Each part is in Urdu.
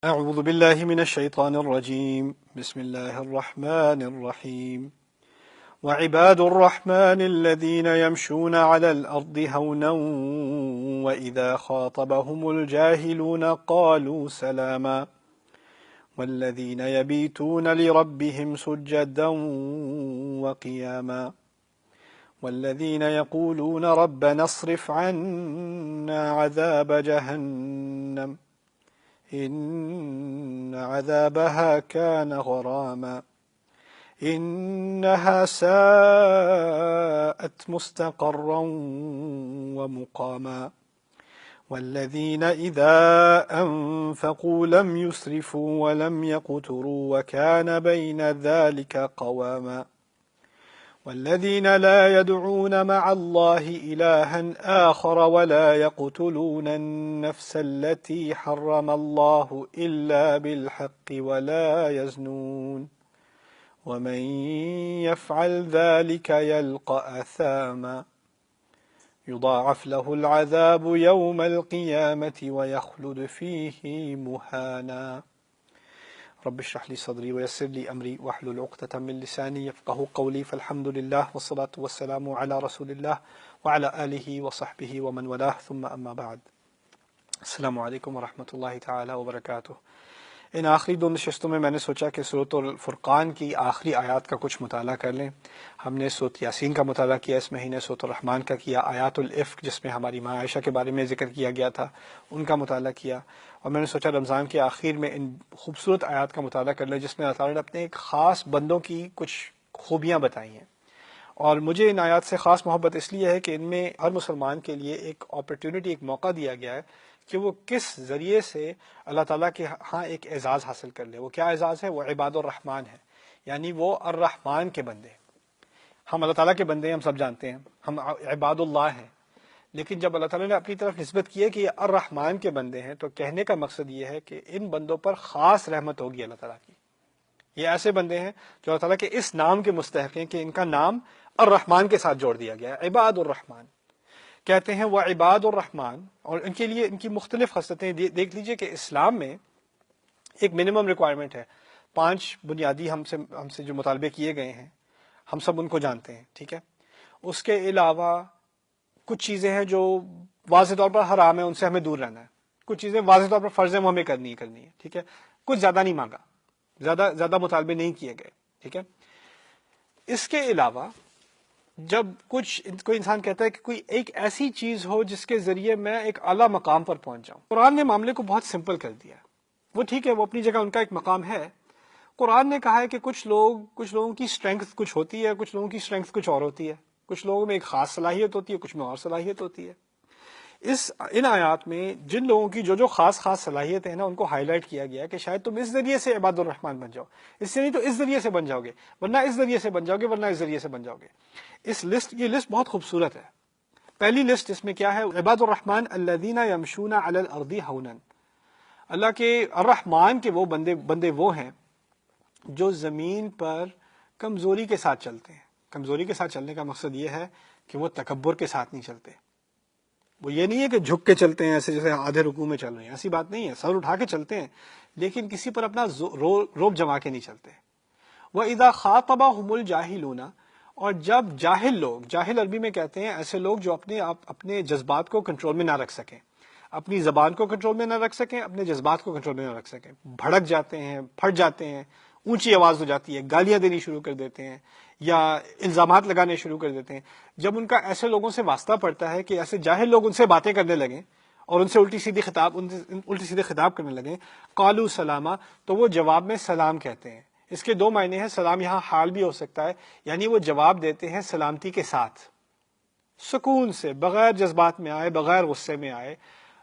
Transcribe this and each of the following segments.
أعوذ بالله من الشيطان الرجيم بسم الله الرحمن الرحيم وعباد الرحمن الذين يمشون على الأرض هونا وإذا خاطبهم الجاهلون قالوا سلاما والذين يبيتون لربهم سجدا وقياما والذين يقولون ربنا اصرف عنا عذاب جهنم إن عذابها كان غراما إنها ساءت مستقرا ومقاما والذين إذا أنفقوا لم يسرفوا ولم يقتروا وكان بين ذلك قواما والذين لا يدعون مع الله إلها آخر ولا يقتلون النفس التي حرم الله إلا بالحق ولا يزنون ومن يفعل ذلك يلقى أثاما يضاعف له العذاب يوم القيامة ويخلد فيه مهانا رب اشرح لي صدري ويسر لي أمري واحلل عقدة من لساني يفقهوا قولي فالحمد لله والصلاة والسلام على رسول الله وعلى آله وصحبه ومن والاه ثم أما بعد السلام علیکم ورحمۃ اللہ تعالی وبرکاتہ۔ ان آخری دو نشستوں میں نے سوچا کہ سورۃ الفرقان کی آخری آیات کا کچھ مطالعہ کر لیں۔ ہم نے سورۃ یاسین کا مطالعہ کیا اس مہینے، سورۃ الرحمن کا کیا، آیات العفق جس میں ہماری ماں عائشہ کے بارے میں ذکر کیا گیا تھا ان کا مطالعہ کیا، اور میں نے سوچا رمضان کے آخر میں ان خوبصورت آیات کا مطالعہ کر لیں جس میں اللہ تعالیٰ نے اپنے ایک خاص بندوں کی کچھ خوبیاں بتائی ہیں۔ اور مجھے ان آیات سے خاص محبت اس لیے ہے کہ ان میں ہر مسلمان کے لیے ایک اپرچونٹی، ایک موقع دیا گیا ہے کہ وہ کس ذریعے سے اللہ تعالیٰ کے ہاں ایک اعزاز حاصل کر لے۔ وہ کیا اعزاز ہے؟ وہ عباد الرحمن ہے، یعنی وہ الرحمن کے بندے۔ ہم اللہ تعالیٰ کے بندے ہیں، ہم سب جانتے ہیں، ہم عباد اللہ ہیں، لیکن جب اللہ تعالیٰ نے اپنی طرف نسبت کی ہے کہ یہ الرحمن کے بندے ہیں تو کہنے کا مقصد یہ ہے کہ ان بندوں پر خاص رحمت ہوگی اللہ تعالیٰ کی۔ یہ ایسے بندے ہیں جو اللہ تعالیٰ کے اس نام کے مستحق ہیں کہ ان کا نام الرحمن کے ساتھ جوڑ دیا گیا ہے، عباد الرحمن کہتے ہیں۔ وہ عباد الرحمن، اور ان کے لیے ان کی مختلف خصلتیں دیکھ لیجئے کہ اسلام میں ایک منیمم ریکوائرمنٹ ہے، 5 بنیادی ہم سے جو مطالبے کیے گئے ہیں ہم سب ان کو جانتے ہیں، ٹھیک ہے۔ اس کے علاوہ کچھ چیزیں ہیں جو واضح طور پر حرام ہے، ان سے ہمیں دور رہنا ہے، کچھ چیزیں واضح طور پر فرض ہے وہ ہمیں کرنی ہے، ٹھیک ہے۔ کچھ زیادہ نہیں مانگا، زیادہ مطالبے نہیں کیے گئے، ٹھیک ہے۔ اس کے علاوہ جب کوئی انسان کہتا ہے کہ کوئی ایک ایسی چیز ہو جس کے ذریعے میں ایک اعلیٰ مقام پر پہنچ جاؤں، قرآن نے معاملے کو بہت سمپل کر دیا ہے۔ وہ ٹھیک ہے، وہ اپنی جگہ ان کا ایک مقام ہے۔ قرآن نے کہا ہے کہ کچھ لوگوں کی اسٹرینگتھ کچھ ہوتی ہے، کچھ لوگوں کی اسٹرینگتھ کچھ اور ہوتی ہے، کچھ لوگوں میں ایک خاص صلاحیت ہوتی ہے، کچھ میں اور صلاحیت ہوتی ہے۔ ان آیات میں جن لوگوں کی جو خاص صلاحیتیں ہیں نا ان کو ہائی لائٹ کیا گیا ہے کہ شاید تم اس ذریعے سے عباد الرحمن بن جاؤ، اس سے نہیں تو اس ذریعے سے بن جاؤ گے، ورنہ اس ذریعے سے بن جاؤ گے، ورنہ اس ذریعے سے بن جاؤ گے۔ یہ لسٹ بہت خوبصورت ہے۔ پہلی لسٹ اس میں کیا ہے؟ عباد الرحمن الذین یمشون علی الارض ہونا۔ اللہ کے الرحمن کے وہ بندے وہ ہیں جو زمین پر کمزوری کے ساتھ چلتے ہیں۔ کمزوری کے ساتھ چلنے کا مقصد یہ ہے کہ وہ تکبر کے ساتھ نہیں چلتے۔ وہ یہ نہیں ہے کہ جھک کے چلتے ہیں ایسے جیسے آدھے رکوع میں چل رہے ہیں، ایسی بات نہیں ہے، سر اٹھا کے چلتے ہیں لیکن کسی پر اپنا روب جما کے نہیں چلتے۔ وَإِذَا خَاطَبَهُمُ الْجَاهِلُونَ، اور جب جاہل لوگ، جاہل عربی میں کہتے ہیں ایسے لوگ جو اپنے جذبات کو کنٹرول میں نہ رکھ سکیں، اپنی زبان کو کنٹرول میں نہ رکھ سکیں، اپنے جذبات کو کنٹرول میں نہ رکھ سکیں، بھڑک جاتے ہیں، پھٹ جاتے ہیں، اونچی آواز ہو جاتی ہے، گالیاں دینی شروع کر دیتے ہیں یا الزامات لگانے شروع کر دیتے ہیں۔ جب ان کا ایسے لوگوں سے واسطہ پڑتا ہے کہ ایسے جاہل لوگ ان سے باتیں کرنے لگیں اور ان سے الٹی سیدھے خطاب کرنے لگیں، قالوا سلاما، تو وہ جواب میں سلام کہتے ہیں۔ اس کے 2 معنی ہیں، سلام یہاں حال بھی ہو سکتا ہے، یعنی وہ جواب دیتے ہیں سلامتی کے ساتھ، سکون سے، بغیر جذبات میں آئے، بغیر غصے میں آئے۔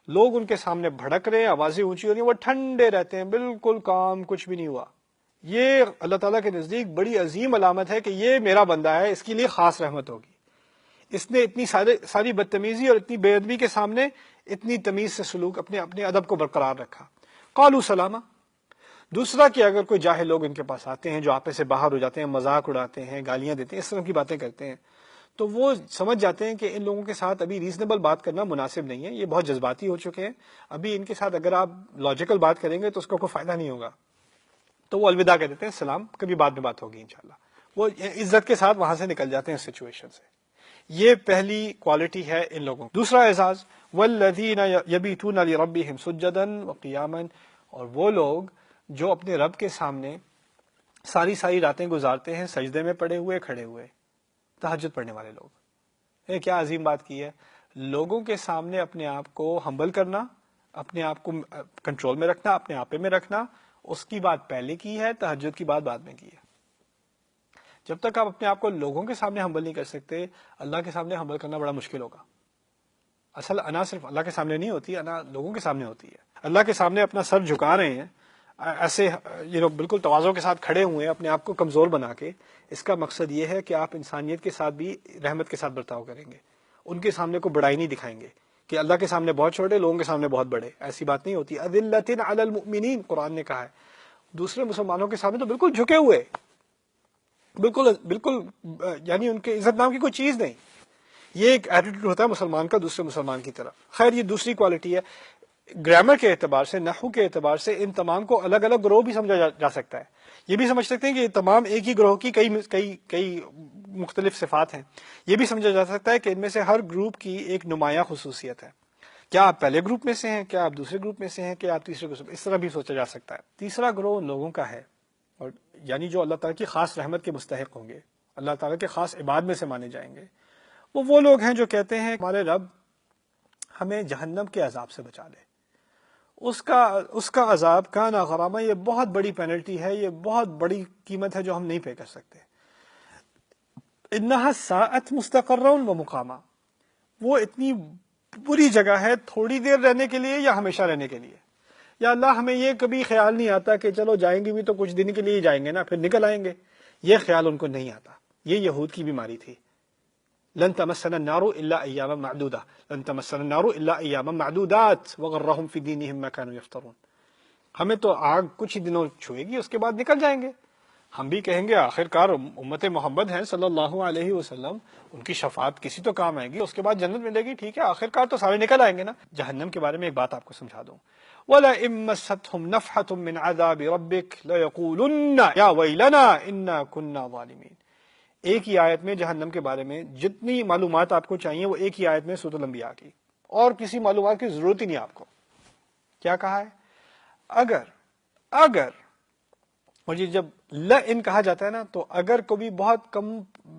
لوگ ان کے سامنے بھڑک رہے ہیں، آوازیں اونچی ہو رہی ہیں، وہ ٹھنڈے رہتے ہیں، بالکل کام، کچھ بھی نہیں ہوا۔ یہ اللہ تعالیٰ کے نزدیک بڑی عظیم علامت ہے کہ یہ میرا بندہ ہے، اس کے لیے خاص رحمت ہوگی۔ اس نے اتنی ساری بدتمیزی اور اتنی بے ادبی کے سامنے اتنی تمیز سے سلوک، اپنے ادب کو برقرار رکھا۔ قالوا سلاما۔ دوسرا کہ اگر کوئی جاہل لوگ ان کے پاس آتے ہیں جو آپے سے باہر ہو جاتے ہیں، مذاق اڑاتے ہیں، گالیاں دیتے ہیں، اس طرح کی باتیں کرتے ہیں، تو وہ سمجھ جاتے ہیں کہ ان لوگوں کے ساتھ ابھی ریزنیبل بات کرنا مناسب نہیں ہے، یہ بہت جذباتی ہو چکے ہیں، ابھی ان کے ساتھ اگر آپ لاجیکل بات کریں گے تو اس کا کوئی فائدہ نہیں ہوگا، تو وہ الوداع کہہ دیتے ہیں، سلام، کبھی بعد میں بات ہوگی انشاءاللہ، وہ عزت کے ساتھ وہاں سے نکل جاتے ہیں اس سچویشن سے۔ یہ پہلی کوالٹی ہے ان لوگوں۔ دوسرا اعزاز، والذین یبیتون لربہم سجدا وقیاما، اور وہ لوگ جو اپنے رب کے سامنے ساری راتیں گزارتے ہیں سجدے میں پڑے ہوئے، کھڑے ہوئے، تہجد پڑھنے والے لوگ۔ یہ کیا عظیم بات کی ہے، لوگوں کے سامنے اپنے آپ کو ہمبل کرنا، اپنے آپ کو کنٹرول میں رکھنا، اپنے آپے میں رکھنا، اس کی بات پہلے کی ہے، تہجد کی بات بعد میں کی ہے۔ جب تک آپ اپنے آپ کو لوگوں کے سامنے ہمبل نہیں کر سکتے، اللہ کے سامنے ہمبل کرنا بڑا مشکل ہوگا۔ اصل انا صرف اللہ کے سامنے نہیں ہوتی، انا لوگوں کے سامنے ہوتی ہے۔ اللہ کے سامنے اپنا سر جھکا رہے ہیں، ایسے بالکل تواضع کے ساتھ کھڑے ہوئے ہیں، اپنے آپ کو کمزور بنا کے، اس کا مقصد یہ ہے کہ آپ انسانیت کے ساتھ بھی رحمت کے ساتھ برتاؤ کریں گے، ان کے سامنے کو بڑائی نہیں دکھائیں گے کہ اللہ کے سامنے بہت چھوٹے، لوگوں کے سامنے بہت بڑے، ایسی بات نہیں ہوتی۔ اذلۃ علی المؤمنین قرآن نے کہا ہے، دوسرے مسلمانوں کے سامنے تو بالکل جھکے ہوئے، بالکل یعنی ان کے عزت نام کی کوئی چیز نہیں۔ یہ ایک ایٹیٹیوڈ ہوتا ہے مسلمان کا دوسرے مسلمان کی طرف۔ خیر، یہ دوسری کوالٹی ہے۔ گرامر کے اعتبار سے، نحو کے اعتبار سے ان تمام کو الگ الگ گروہ بھی سمجھا جا سکتا ہے۔ یہ بھی سمجھ سکتے ہیں کہ یہ تمام ایک ہی گروہ کی کئی مختلف صفات ہیں۔ یہ بھی سمجھا جا سکتا ہے کہ ان میں سے ہر گروپ کی ایک نمایاں خصوصیت ہے۔ کیا آپ پہلے گروپ میں سے ہیں، کیا آپ دوسرے گروپ میں سے ہیں، کیا آپ تیسرے گروپ میں، اس طرح بھی سوچا جا سکتا ہے۔ تیسرا گروہ ان لوگوں کا ہے، اور یعنی جو اللہ تعالیٰ کی خاص رحمت کے مستحق ہوں گے، اللہ تعالیٰ کے خاص عباد میں سے مانے جائیں گے۔ وہ لوگ ہیں جو کہتے ہیں ہمارے رب ہمیں جہنم کے عذاب سے بچا لے، اس کا عذاب کان غرامہ، یہ بہت بڑی پینلٹی ہے، یہ بہت بڑی قیمت ہے جو ہم نہیں پے کر سکتے۔ انہا ساعت مستقرا و مقاما، وہ اتنی بری جگہ ہے تھوڑی دیر رہنے کے لیے یا ہمیشہ رہنے کے لیے۔ یا اللہ ہمیں یہ کبھی خیال نہیں آتا کہ چلو جائیں گے بھی تو کچھ دن کے لیے ہی جائیں گے نا، پھر نکل آئیں گے، یہ خیال ان کو نہیں آتا۔ یہ یہود کی بیماری تھی۔ لن تمسنا النار الا ایاما معدودہ، لن تمسنا النار الا ایاما معدودات وغرہم فی دینہم ما کانوا یفترون، ہمیں تو آگ کچھ ہی دنوں چھوئے گی، اس کے بعد نکل جائیں گے۔ ہم بھی کہیں گے آخر کار امت محمد ہیں صلی اللہ علیہ وسلم، ان کی شفاعت کسی تو کام آئے گی، اس کے بعد جنت ملے گی، ٹھیک ہے، آخر کار تو سارے نکل آئیں گے نا۔ جہنم کے بارے میں ایک بات آپ کو سمجھا دوں، وَلَئِن مَّسَّتْهُمْ نَفْحَةٌ مِّنْ عَذَابِ رَبِّكَ لَيَقُولُنَّ يَا وَيْلَنَا إِنَّا كُنَّا ظَالِمِينَ۔ ایک ہی آیت میں جہنم کے بارے میں جتنی معلومات آپ کو چاہیے وہ ایک ہی آیت میں سورۃ الانبیاء کی، اور کسی معلومات کی ضرورت ہی نہیں آپ کو۔ کیا کہا ہے؟ اگر اور یہ جب لئن کہا جاتا ہے نا، تو اگر کو بھی بہت کم،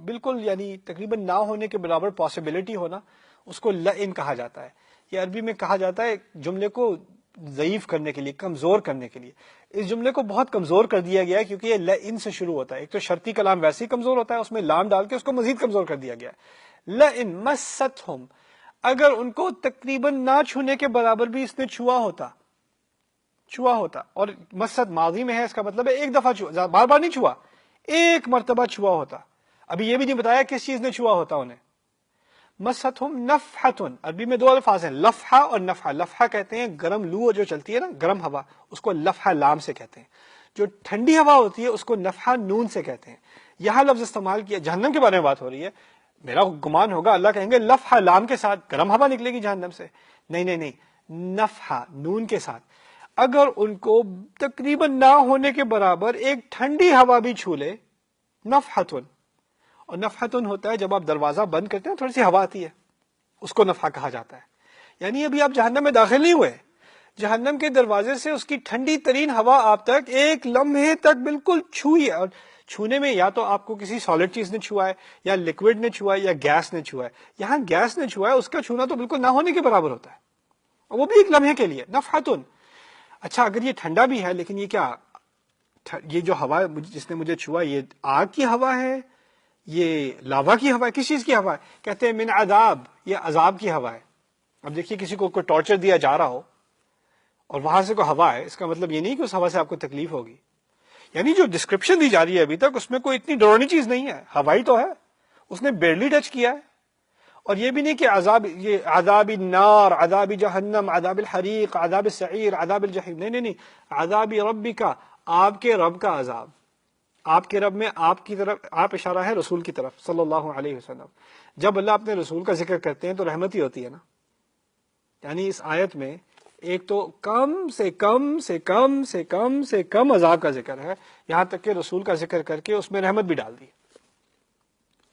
بالکل یعنی تقریباً نہ ہونے کے برابر پاسبلٹی ہونا، اس کو لئن کہا جاتا ہے۔ یہ عربی میں کہا جاتا ہے جملے کو ضعیف کرنے کے لیے، کمزور کرنے کے لیے۔ اس جملے کو بہت کمزور کر دیا گیا ہے کیونکہ یہ لئن سے شروع ہوتا ہے۔ ایک تو شرطی کلام ویسے ہی کمزور ہوتا ہے، اس میں لام ڈال کے اس کو مزید کمزور کر دیا گیا ہے۔ لئن مستہم، اگر ان کو تقریباً نہ چھونے کے برابر بھی اس نے چھوا ہوتا، اور مست ماضی میں ہے، اس کا مطلب ہے ایک دفعہ چھوا، بار بار نہیں چھوا، ایک مرتبہ چھوا ہوتا۔ ابھی یہ بھی نہیں بتایا کس چیز نے چھوا ہوتا انہیں۔ مستہم نفحتن، عربی میں دو الفاظ ہیں، لفحہ اور نفحہ۔ لفحہ کہتے ہیں گرم لو جو چلتی ہے نا، گرم ہوا، اس کو لفحہ لام سے کہتے ہیں۔ جو ٹھنڈی ہوا ہوتی ہے اس کو نفحہ نون سے کہتے ہیں۔ یہاں لفظ استعمال کیا، جہنم کے بارے میں بات ہو رہی ہے، میرا گمان ہوگا اللہ کہیں گے لفحہ لام کے ساتھ گرم ہوا نکلے گی جہنم سے، نہیں، نفحہ نون کے ساتھ۔ اگر ان کو تقریباً نہ ہونے کے برابر ایک ٹھنڈی ہوا بھی چھو لے، نفحتن، اور نفحتن ہوتا ہے جب آپ دروازہ بند کرتے ہیں تھوڑی سی ہوا آتی ہے، اس کو نفحہ کہا جاتا ہے۔ یعنی ابھی آپ جہنم میں داخل نہیں ہوئے، جہنم کے دروازے سے اس کی ٹھنڈی ترین ہوا آپ تک ایک لمحے تک بالکل چھوئی ہے، اور چھونے میں یا تو آپ کو کسی سالڈ چیز نے چھوا ہے، یا لیکوڈ نے چھوا ہے، یا گیس نے چھوا ہے۔ یہاں گیس نے چھوا ہے، اس کا چھونا تو بالکل نہ ہونے کے برابر ہوتا ہے، اور وہ بھی ایک لمحے کے لیے، نفحتن۔ اچھا اگر یہ ٹھنڈا بھی ہے، لیکن یہ کیا، یہ جو ہوا جس نے مجھے چھوا، یہ آگ کی ہوا ہے، یہ لاوا کی ہوا ہے، کس چیز کی ہوا ہے؟ کہتے ہیں من عذاب، یہ عذاب کی ہوا ہے۔ اب دیکھیے کسی کو کوئی ٹارچر دیا جا رہا ہو اور وہاں سے کوئی ہوا ہے، اس کا مطلب یہ نہیں کہ اس ہوا سے آپ کو تکلیف ہوگی۔ یعنی جو ڈسکرپشن دی جا رہی ہے ابھی تک، اس میں کوئی اتنی ڈراؤنی چیز نہیں ہے، ہوائی تو ہے، اس نے بیرلی ٹچ کیا ہے۔ اور یہ بھی نہیں کہ عذاب، یہ عذاب النار، عذاب جہنم، عذاب الحریق، عذاب السعیر، عذاب الجحیم، نہیں، عذاب ربک، آپ کے رب کا عذاب۔ آپ کے رب میں آپ کی طرف، آپ اشارہ ہے رسول کی طرف صلی اللہ علیہ وسلم. جب اللہ اپنے رسول کا ذکر کرتے ہیں تو رحمت ہی ہوتی ہے نا. یعنی اس آیت میں ایک تو کم سے کم سے کم سے کم سے کم عذاب کا ذکر ہے، یہاں تک کہ رسول کا ذکر کر کے اس میں رحمت بھی ڈال دی.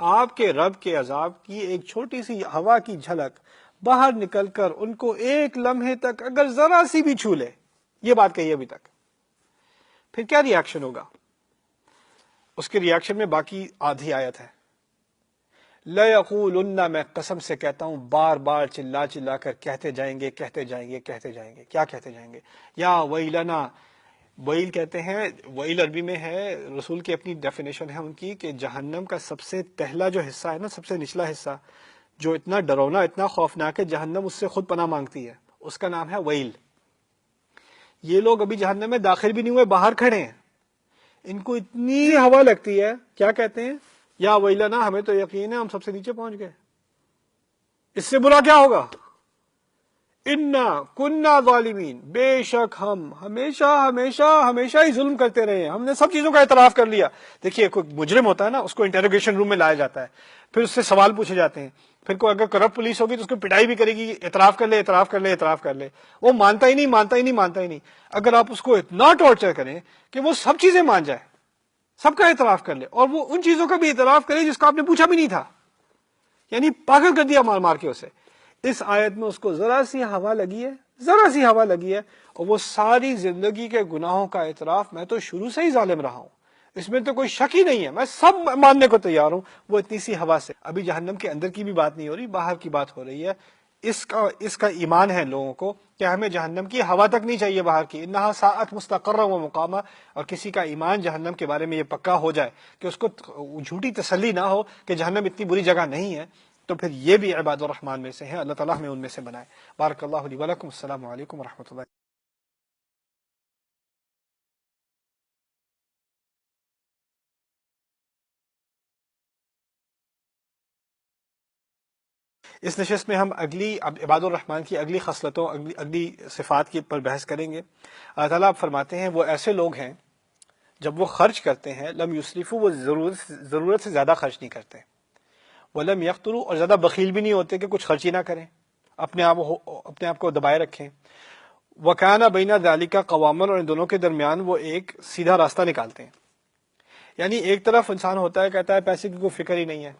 آپ کے رب کے عذاب کی ایک چھوٹی سی ہوا کی جھلک باہر نکل کر ان کو ایک لمحے تک اگر ذرا سی بھی چھو لے، یہ بات کہی ابھی تک، پھر کیا ری ایکشن ہوگا؟ اس کے ری ایکشن میں باقی آدھی آیت ہے. لَيَقُولُنَّ، میں قسم سے کہتا ہوں، بار بار چلا چلا کر کہتے جائیں گے کہتے جائیں گے کہتے جائیں گے. کیا کہتے جائیں گے؟ یا ویلنا. ویل کہتے ہیں، ویل عربی میں ہے، رسول کی اپنی ڈیفینیشن ہے ان کی، کہ جہنم کا سب سے پہلا جو حصہ ہے نا، سب سے نچلا حصہ جو اتنا ڈرونا اتنا خوفناک ہے، جہنم اس سے خود پناہ مانگتی ہے، اس کا نام ہے ویل. یہ لوگ ابھی جہنم میں داخل بھی نہیں ہوئے، باہر کھڑے ہیں، ان کو اتنی ہوا لگتی ہے، کیا کہتے ہیں؟ یا ویلنا، ہمیں تو یقین ہے ہم سب سے نیچے پہنچ گئے، اس سے برا کیا ہوگا؟ انا کننا ظالمین، بے شک ہم ہمیشہ ہمیشہ ہمیشہ ہی ظلم کرتے رہے ہیں، ہم نے سب چیزوں کا اعتراف کر لیا. دیکھیے کوئی مجرم ہوتا ہے نا، اس کو انٹروگیشن روم میں لایا جاتا ہے، پھر اس سے سوال پوچھے جاتے ہیں، پھر کوئی اگر کرپٹ پولیس ہوگی تو اس کو پٹائی بھی کرے گی، اعتراف کر لے اعتراف کر لے اعتراف کر لے، وہ مانتا ہی نہیں مانتا ہی نہیں مانتا ہی نہیں. اگر آپ اس کو اتنا ٹارچر کریں کہ وہ سب چیزیں مان جائے، سب کا اعتراف کر لے، اور وہ ان چیزوں کا بھی اعتراف کرے جس کو آپ نے پوچھا بھی نہیں تھا، یعنی پاگل کر دیا مار مار کے اسے. اس آیت میں اس کو ذرا سی ہوا لگی ہے، ذرا سی ہوا لگی ہے، اور وہ ساری زندگی کے گناہوں کا اعتراف، میں تو شروع سے ہی ظالم رہا ہوں، اس میں تو کوئی شک ہی نہیں ہے، میں سب ماننے کو تیار ہوں. وہ اتنی سی ہوا سے، ابھی جہنم کے اندر کی بھی بات نہیں ہو رہی، باہر کی بات ہو رہی ہے. اس کا ایمان ہے لوگوں کو کہ ہمیں جہنم کی ہوا تک نہیں چاہیے باہر کی. انہا ساعت مستقرا و مقامہ. اور کسی کا ایمان جہنم کے بارے میں یہ پکا ہو جائے کہ اس کو جھوٹی تسلی نہ ہو کہ جہنم اتنی بری جگہ نہیں ہے، تو پھر یہ بھی عباد الرحمن میں سے ہے. اللہ تعالیٰ ہمیں ان میں سے بنائے. بارک اللہ لی ولکم. السلام علیکم ورحمۃ اللہ. اس نشست میں ہم عباد الرحمن کی اگلی خصلتوں، اگلی صفات کی پر بحث کریں گے. اللہ تعالیٰ آپ فرماتے ہیں وہ ایسے لوگ ہیں جب وہ خرچ کرتے ہیں، لم یسرفوا، وہ ضرورت سے زیادہ خرچ نہیں کرتے، ولم یقتروا، اور زیادہ بخیل بھی نہیں ہوتے کہ کچھ خرچ ہی نہ کریں، اپنے آپ کو دبائے رکھیں. وکانہ بین ذالک قواما، اور ان دونوں کے درمیان وہ ایک سیدھا راستہ نکالتے ہیں. یعنی ایک طرف انسان ہوتا ہے کہتا ہے پیسے کی کوئی فکر ہی نہیں ہے،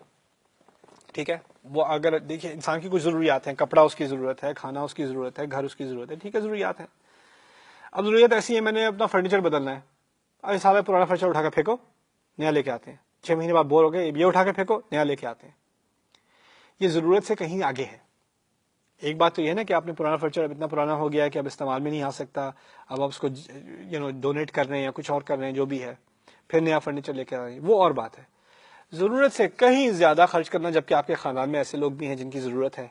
ٹھیک ہے، وہ اگر دیکھیں انسان کی کچھ ضروریات ہیں، کپڑا اس کی ضرورت ہے، کھانا اس کی ضرورت ہے، گھر اس کی ضرورت ہے، ٹھیک ہے، ضروریات ہیں. اب ضروریات ایسی ہے، میں نے اپنا فرنیچر بدلنا ہے، ارے سارا پرانا فرنیچر اٹھا کے پھینکو، نیا لے کے آتے ہیں. 6 مہینے بعد بور ہو گئے، یہ اٹھا کے پھینکو، نیا لے کے آتے ہیں. یہ ضرورت سے کہیں آگے ہے. ایک بات تو یہ ہے نا کہ آپ نے پرانا فرنیچر اب اتنا پرانا ہو گیا ہے کہ اب استعمال میں نہیں آ سکتا، اب آپ اس کو ڈونیٹ کر رہے ہیں یا کچھ اور کر رہے ہیں، جو بھی ہے، پھر نیا فرنیچر لے کے آ رہے ہیں، وہ اور بات ہے. ضرورت سے کہیں زیادہ خرچ کرنا، جبکہ آپ کے خاندان میں ایسے لوگ بھی ہیں جن کی ضرورت ہے،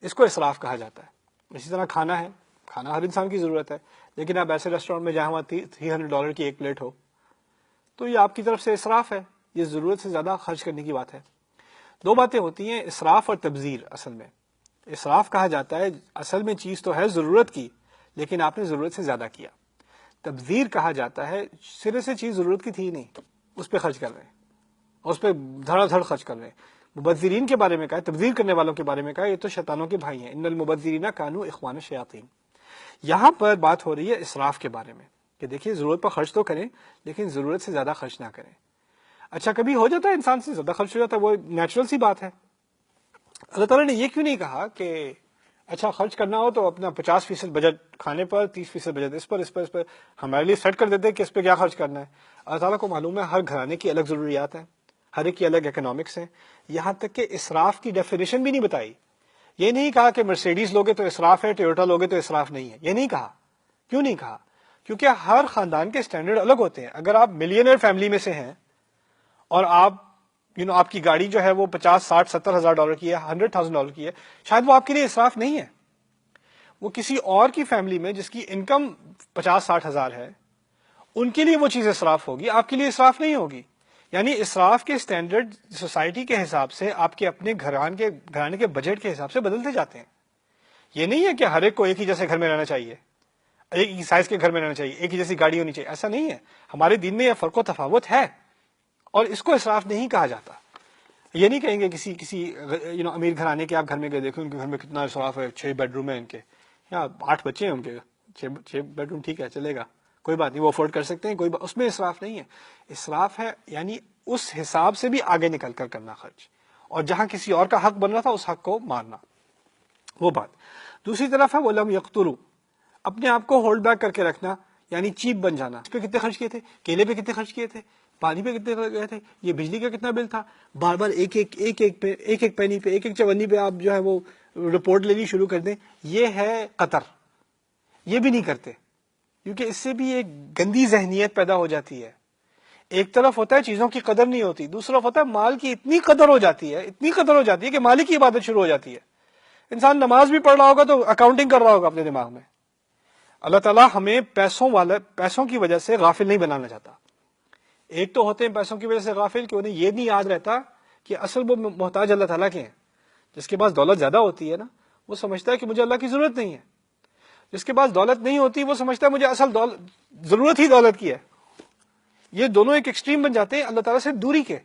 اس کو اسراف کہا جاتا ہے. اسی طرح کھانا ہے، کھانا ہر انسان کی ضرورت ہے، لیکن آپ ایسے ریسٹورینٹ میں جہاں وہاں $300 کی ایک پلیٹ ہو، تو یہ آپ کی طرف سے اسراف ہے، یہ ضرورت سے زیادہ خرچ کرنے کی بات ہے. دو باتیں ہوتی ہیں، اسراف اور تبذیر. اصل میں اسراف کہا جاتا ہے اصل میں چیز تو ہے ضرورت کی، لیکن آپ نے ضرورت سے زیادہ کیا. تبذیر کہا جاتا ہے سرے سے چیز ضرورت کی تھی نہیں، اس پہ خرچ کر رہے ہیں، اور اس پہ دھڑا دھڑ خرچ کر رہے ہیں. مبذرین کے بارے میں کہا ہے، تبذیر کرنے والوں کے بارے میں کہا ہے، یہ تو شیطانوں کے بھائی ہیں. ان المبذرین کانوا اخوان الشیاطین. یہاں پر بات ہو رہی ہے اسراف کے بارے میں، کہ دیکھیے ضرورت پر خرچ تو کریں، لیکن ضرورت سے زیادہ خرچ نہ کریں. اچھا کبھی ہو جاتا ہے انسان سے زیادہ خرچ ہو جاتا ہے، وہ نیچرل سی بات ہے. اللہ تعالیٰ نے یہ کیوں نہیں کہا کہ اچھا خرچ کرنا ہو تو اپنا 50% بجٹ کھانے پر، 30% بجٹ اس پر ہمارے لیے سیٹ کر دیتے ہیں کہ اس پہ کیا خرچ کرنا ہے. اللہ تعالیٰ کو معلوم ہے ہر گھرانے کی الگ ضروریات ہیں، ہر ایک کی الگ اکنامکس ہیں. یہاں تک کہ اسراف کی ڈیفینیشن بھی نہیں بتائی. یہ نہیں کہا کہ مرسیڈیز لوگے تو اسراف ہے، ٹویوٹا لوگے تو اسراف نہیں ہے، یہ نہیں کہا. کیوں نہیں کہا؟ کیونکہ ہر خاندان کے اسٹینڈرڈ الگ ہوتے ہیں. اگر آپ ملینئر فیملی میں سے ہیں اور آپ کی گاڑی جو ہے وہ 50 60 70 ہزار ڈالر کی ہے، $100,000 کی ہے، شاید وہ آپ کے لیے اسراف نہیں ہے. وہ کسی اور کی فیملی میں جس کی انکم 50 60 ہزار ہے، ان کے لیے وہ چیز اسراف ہوگی، آپ کے لیے اسراف نہیں ہوگی. یعنی اسراف کے اسٹینڈرڈ سوسائٹی کے حساب سے، آپ کے اپنے گھرانے کے بجٹ کے حساب سے بدلتے جاتے ہیں. یہ نہیں ہے کہ ہر ایک کو ایک ہی جیسے گھر میں رہنا چاہیے. ایک ہی سائز کے گھر میں رہنا چاہیے، ایک ہی جیسی گاڑی ہونی چاہیے، ایسا نہیں ہے. ہمارے دین میں یہ فرق و تفاوت ہے اور اس کو اسراف نہیں کہا جاتا. یہ نہیں کہیں گے کسی امیر گھرانے کے آپ گھر میں گئے دیکھیں ان کے گھر میں کتنا اسراف ہے، 6 بیڈ روم ہے ان کے، یا 8 بچے ہیں ان کے، 6 بیڈ روم ٹھیک ہے چلے گا، کوئی بات نہیں، وہ افورڈ کر سکتے ہیں، کوئی اس میں اسراف نہیں ہے. اسراف ہے یعنی اس حساب سے بھی آگے نکل کر کرنا خرچ، اور جہاں کسی اور کا حق بن رہا تھا اس حق کو مارنا، وہ بات. دوسری طرف ہے وَلَمْ يَقْتُرُوا، اپنے آپ کو ہولڈ بیک کر کے رکھنا، یعنی چیپ بن جانا. اس پہ کتنے خرچ کیے تھے، کیلے پہ کتنے خرچ کیے تھے، پانی پہ کتنے گئے تھے، یہ بجلی کا کتنا بل تھا، بار بار ایک ایک پینی پہ، ایک ایک چونی پہ آپ جو ہے وہ رپورٹ لینی شروع کر دیں. یہ ہے قطر. یہ بھی نہیں کرتے کیونکہ اس سے بھی ایک گندی ذہنیت پیدا ہو جاتی ہے. ایک طرف ہوتا ہے چیزوں کی قدر نہیں ہوتی، دوسرا ہوتا ہے مال کی اتنی قدر ہو جاتی ہے، اتنی قدر ہو جاتی ہے کہ مال کی عبادت شروع ہو جاتی ہے. انسان نماز بھی پڑھ رہا ہوگا تو اکاؤنٹنگ کر رہا ہوگا اپنے دماغ میں. اللہ تعالیٰ ہمیں پیسوں کی وجہ سے غافل نہیں بنانا چاہتا. ایک تو ہوتے ہیں پیسوں کی وجہ سے غافل کہ انہیں یہ نہیں یاد رہتا کہ اصل وہ محتاج اللہ تعالیٰ کے ہیں. جس کے پاس دولت زیادہ ہوتی ہے نا، وہ سمجھتا ہے کہ مجھے اللہ کی ضرورت نہیں ہے. جس کے پاس دولت نہیں ہوتی وہ سمجھتا ہے مجھے اصل ضرورت ہی دولت کی ہے. یہ دونوں ایک ایکسٹریم بن جاتے ہیں اللہ تعالیٰ سے دوری کے.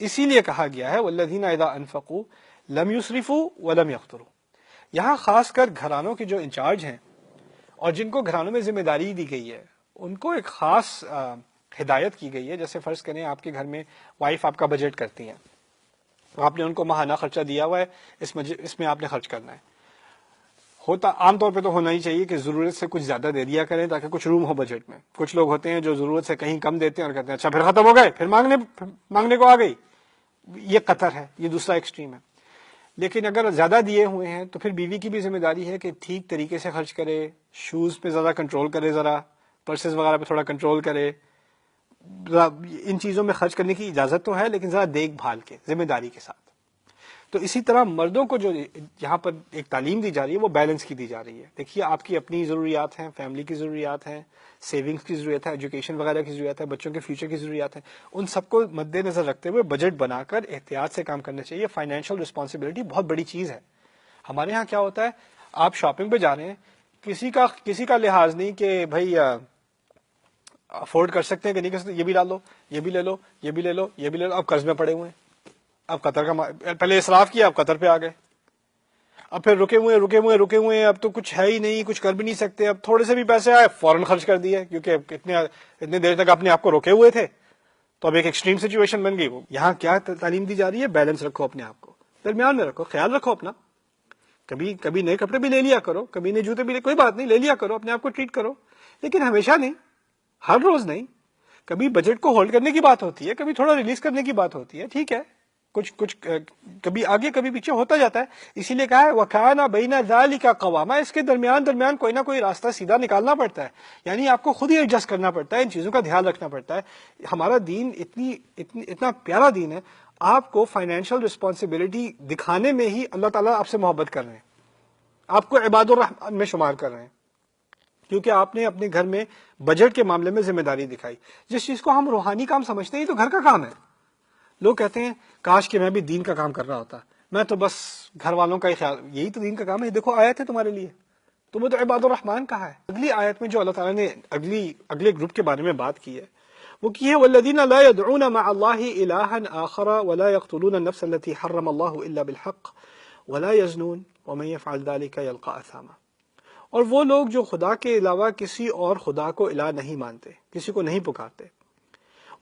اسی لیے کہا گیا ہے والذین اذا انفقوا لم یسرفوا ولم یقتروا. یہاں خاص کر گھرانوں کے جو انچارج ہیں اور جن کو گھرانوں میں ذمہ داری دی گئی ہے ان کو ایک خاص ہدایت کی گئی ہے. جیسے فرض کریں آپ کے گھر میں وائف آپ کا بجٹ کرتی ہیں، تو آپ نے ان کو ماہانہ خرچہ دیا ہوا ہے، اس میں آپ نے خرچ کرنا ہے. ہوتا عام طور پہ تو ہونا ہی چاہیے کہ ضرورت سے کچھ زیادہ دے دیا کریں تاکہ کچھ روم ہو بجٹ میں. کچھ لوگ ہوتے ہیں جو ضرورت سے کہیں کم دیتے ہیں اور کہتے ہیں اچھا پھر ختم ہو گئے، پھر مانگنے کو آ گئی. یہ قطر ہے، یہ دوسرا ایکسٹریم ہے. لیکن اگر زیادہ دیے ہوئے ہیں تو پھر بیوی کی بھی ذمہ داری ہے کہ ٹھیک طریقے سے خرچ کرے، شوز پہ زیادہ کنٹرول کرے، ذرا پرسز وغیرہ پہ تھوڑا کنٹرول کرے. ان چیزوں میں خرچ کرنے کی اجازت تو ہے لیکن ذرا دیکھ بھال کے، ذمہ داری کے ساتھ. تو اسی طرح مردوں کو جو یہاں پر ایک تعلیم دی جا رہی ہے وہ بیلنس کی دی جا رہی ہے. دیکھیے آپ کی اپنی ضروریات ہیں، فیملی کی ضروریات ہیں، سیونگز کی ضرورت ہے، ایجوکیشن وغیرہ کی ضرورت ہے، بچوں کے فیوچر کی ضروریات ہیں. ان سب کو مد نظر رکھتے ہوئے بجٹ بنا کر احتیاط سے کام کرنا چاہیے. فائنینشیل رسپانسبلٹی بہت بڑی چیز ہے. ہمارے ہاں کیا ہوتا ہے، آپ شاپنگ پہ جا رہے ہیں، کسی کا لحاظ نہیں کہ بھائی افورڈ کر سکتے ہیں کہ نہیں کر سکتے، یہ بھی لا لو، یہ بھی لے لو، یہ بھی لے لو، یہ بھی لے لو. اب قرض میں پڑے ہوئے ہیں. اب قطر کا پہلے اسراف کیا، اب قطر پہ آ گئے، اب پھر رکے ہوئے ہیں، اب تو کچھ ہے ہی نہیں، کچھ کر بھی نہیں سکتے. اب تھوڑے سے بھی پیسے آئے فوراً خرچ کر دیے کیونکہ اتنے دیر تک اپنے آپ کو روکے ہوئے تھے. تو اب ایک ایکسٹریم سچویشن بن گئی. یہاں کیا تعلیم دی جا رہی ہے، بیلنس رکھو، اپنے آپ کو درمیان میں رکھو، خیال رکھو اپنا. کبھی نئے کپڑے بھی لے لیا کرو، کبھی نئے جوتے بھی کوئی بات نہیں، لے لیا کرو، اپنے آپ کو ٹریٹ کرو. لیکن ہمیشہ نہیں، ہر روز نہیں. کبھی بجٹ کو ہولڈ کرنے کی بات ہوتی ہے، کبھی تھوڑا ریلیز کرنے کی بات ہوتی ہے، ٹھیک ہے، کچھ کبھی آگے کبھی پیچھے ہوتا جاتا ہے. اسی لیے کہا ہے وَكَانَ بَيْنَ ذَلِكَ قَوَامًا. اس کے درمیان کوئی نہ کوئی راستہ سیدھا نکالنا پڑتا ہے. یعنی آپ کو خود ہی ایڈجسٹ کرنا پڑتا ہے، ان چیزوں کا دھیان رکھنا پڑتا ہے. ہمارا دین اتنا پیارا دین ہے. آپ کو فائنینشیل رسپانسبلٹی دکھانے میں ہی اللہ تعالیٰ آپ سے محبت کر رہے ہیں، آپ کو عباد الرحمان میں شمار کر رہے ہیں، کیونکہ آپ نے اپنے گھر میں بجٹ کے معاملے میں ذمہ داری دکھائی. جس چیز کو ہم روحانی کام سمجھتے ہیں یہ تو گھر کا کام ہے. لوگ کہتے ہیں کاش کہ میں بھی دین کا کام کر رہا ہوتا، میں تو بس گھر والوں کا ہی خیال. یہی تو دین کا کام ہے. دیکھو آیت ہے تمہارے لیے، تمہیں تو عباد الرحمان کہا ہے. اگلی آیت میں جو اللہ تعالیٰ نے اگلے گروپ کے بارے میں بات کی ہے وہ کی ہے والذین لا يدعون مع اللہ الہا آخر ولا يقتلون النفس التي حرم اللہ الا بالحق ولا يزنون ومن يفعل ذلك يلقى اثاما. اور وہ لوگ جو خدا کے علاوہ کسی اور خدا کو الہ نہیں مانتے، کسی کو نہیں پکارتے،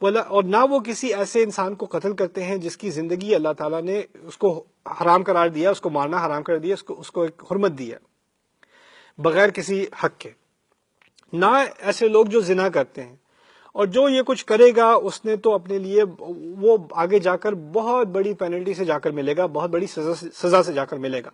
اور نہ وہ کسی ایسے انسان کو قتل کرتے ہیں جس کی زندگی اللہ تعالیٰ نے اس کو حرام قرار دیا، اس کو مارنا حرام کر دیا، اس کو ایک حرمت دی ہے بغیر کسی حق کے. نہ ایسے لوگ جو زنا کرتے ہیں، اور جو یہ کچھ کرے گا اس نے تو اپنے لیے وہ آگے جا کر بہت بڑی پینلٹی سے جا کر ملے گا، بہت بڑی سزا سے جا کر ملے گا.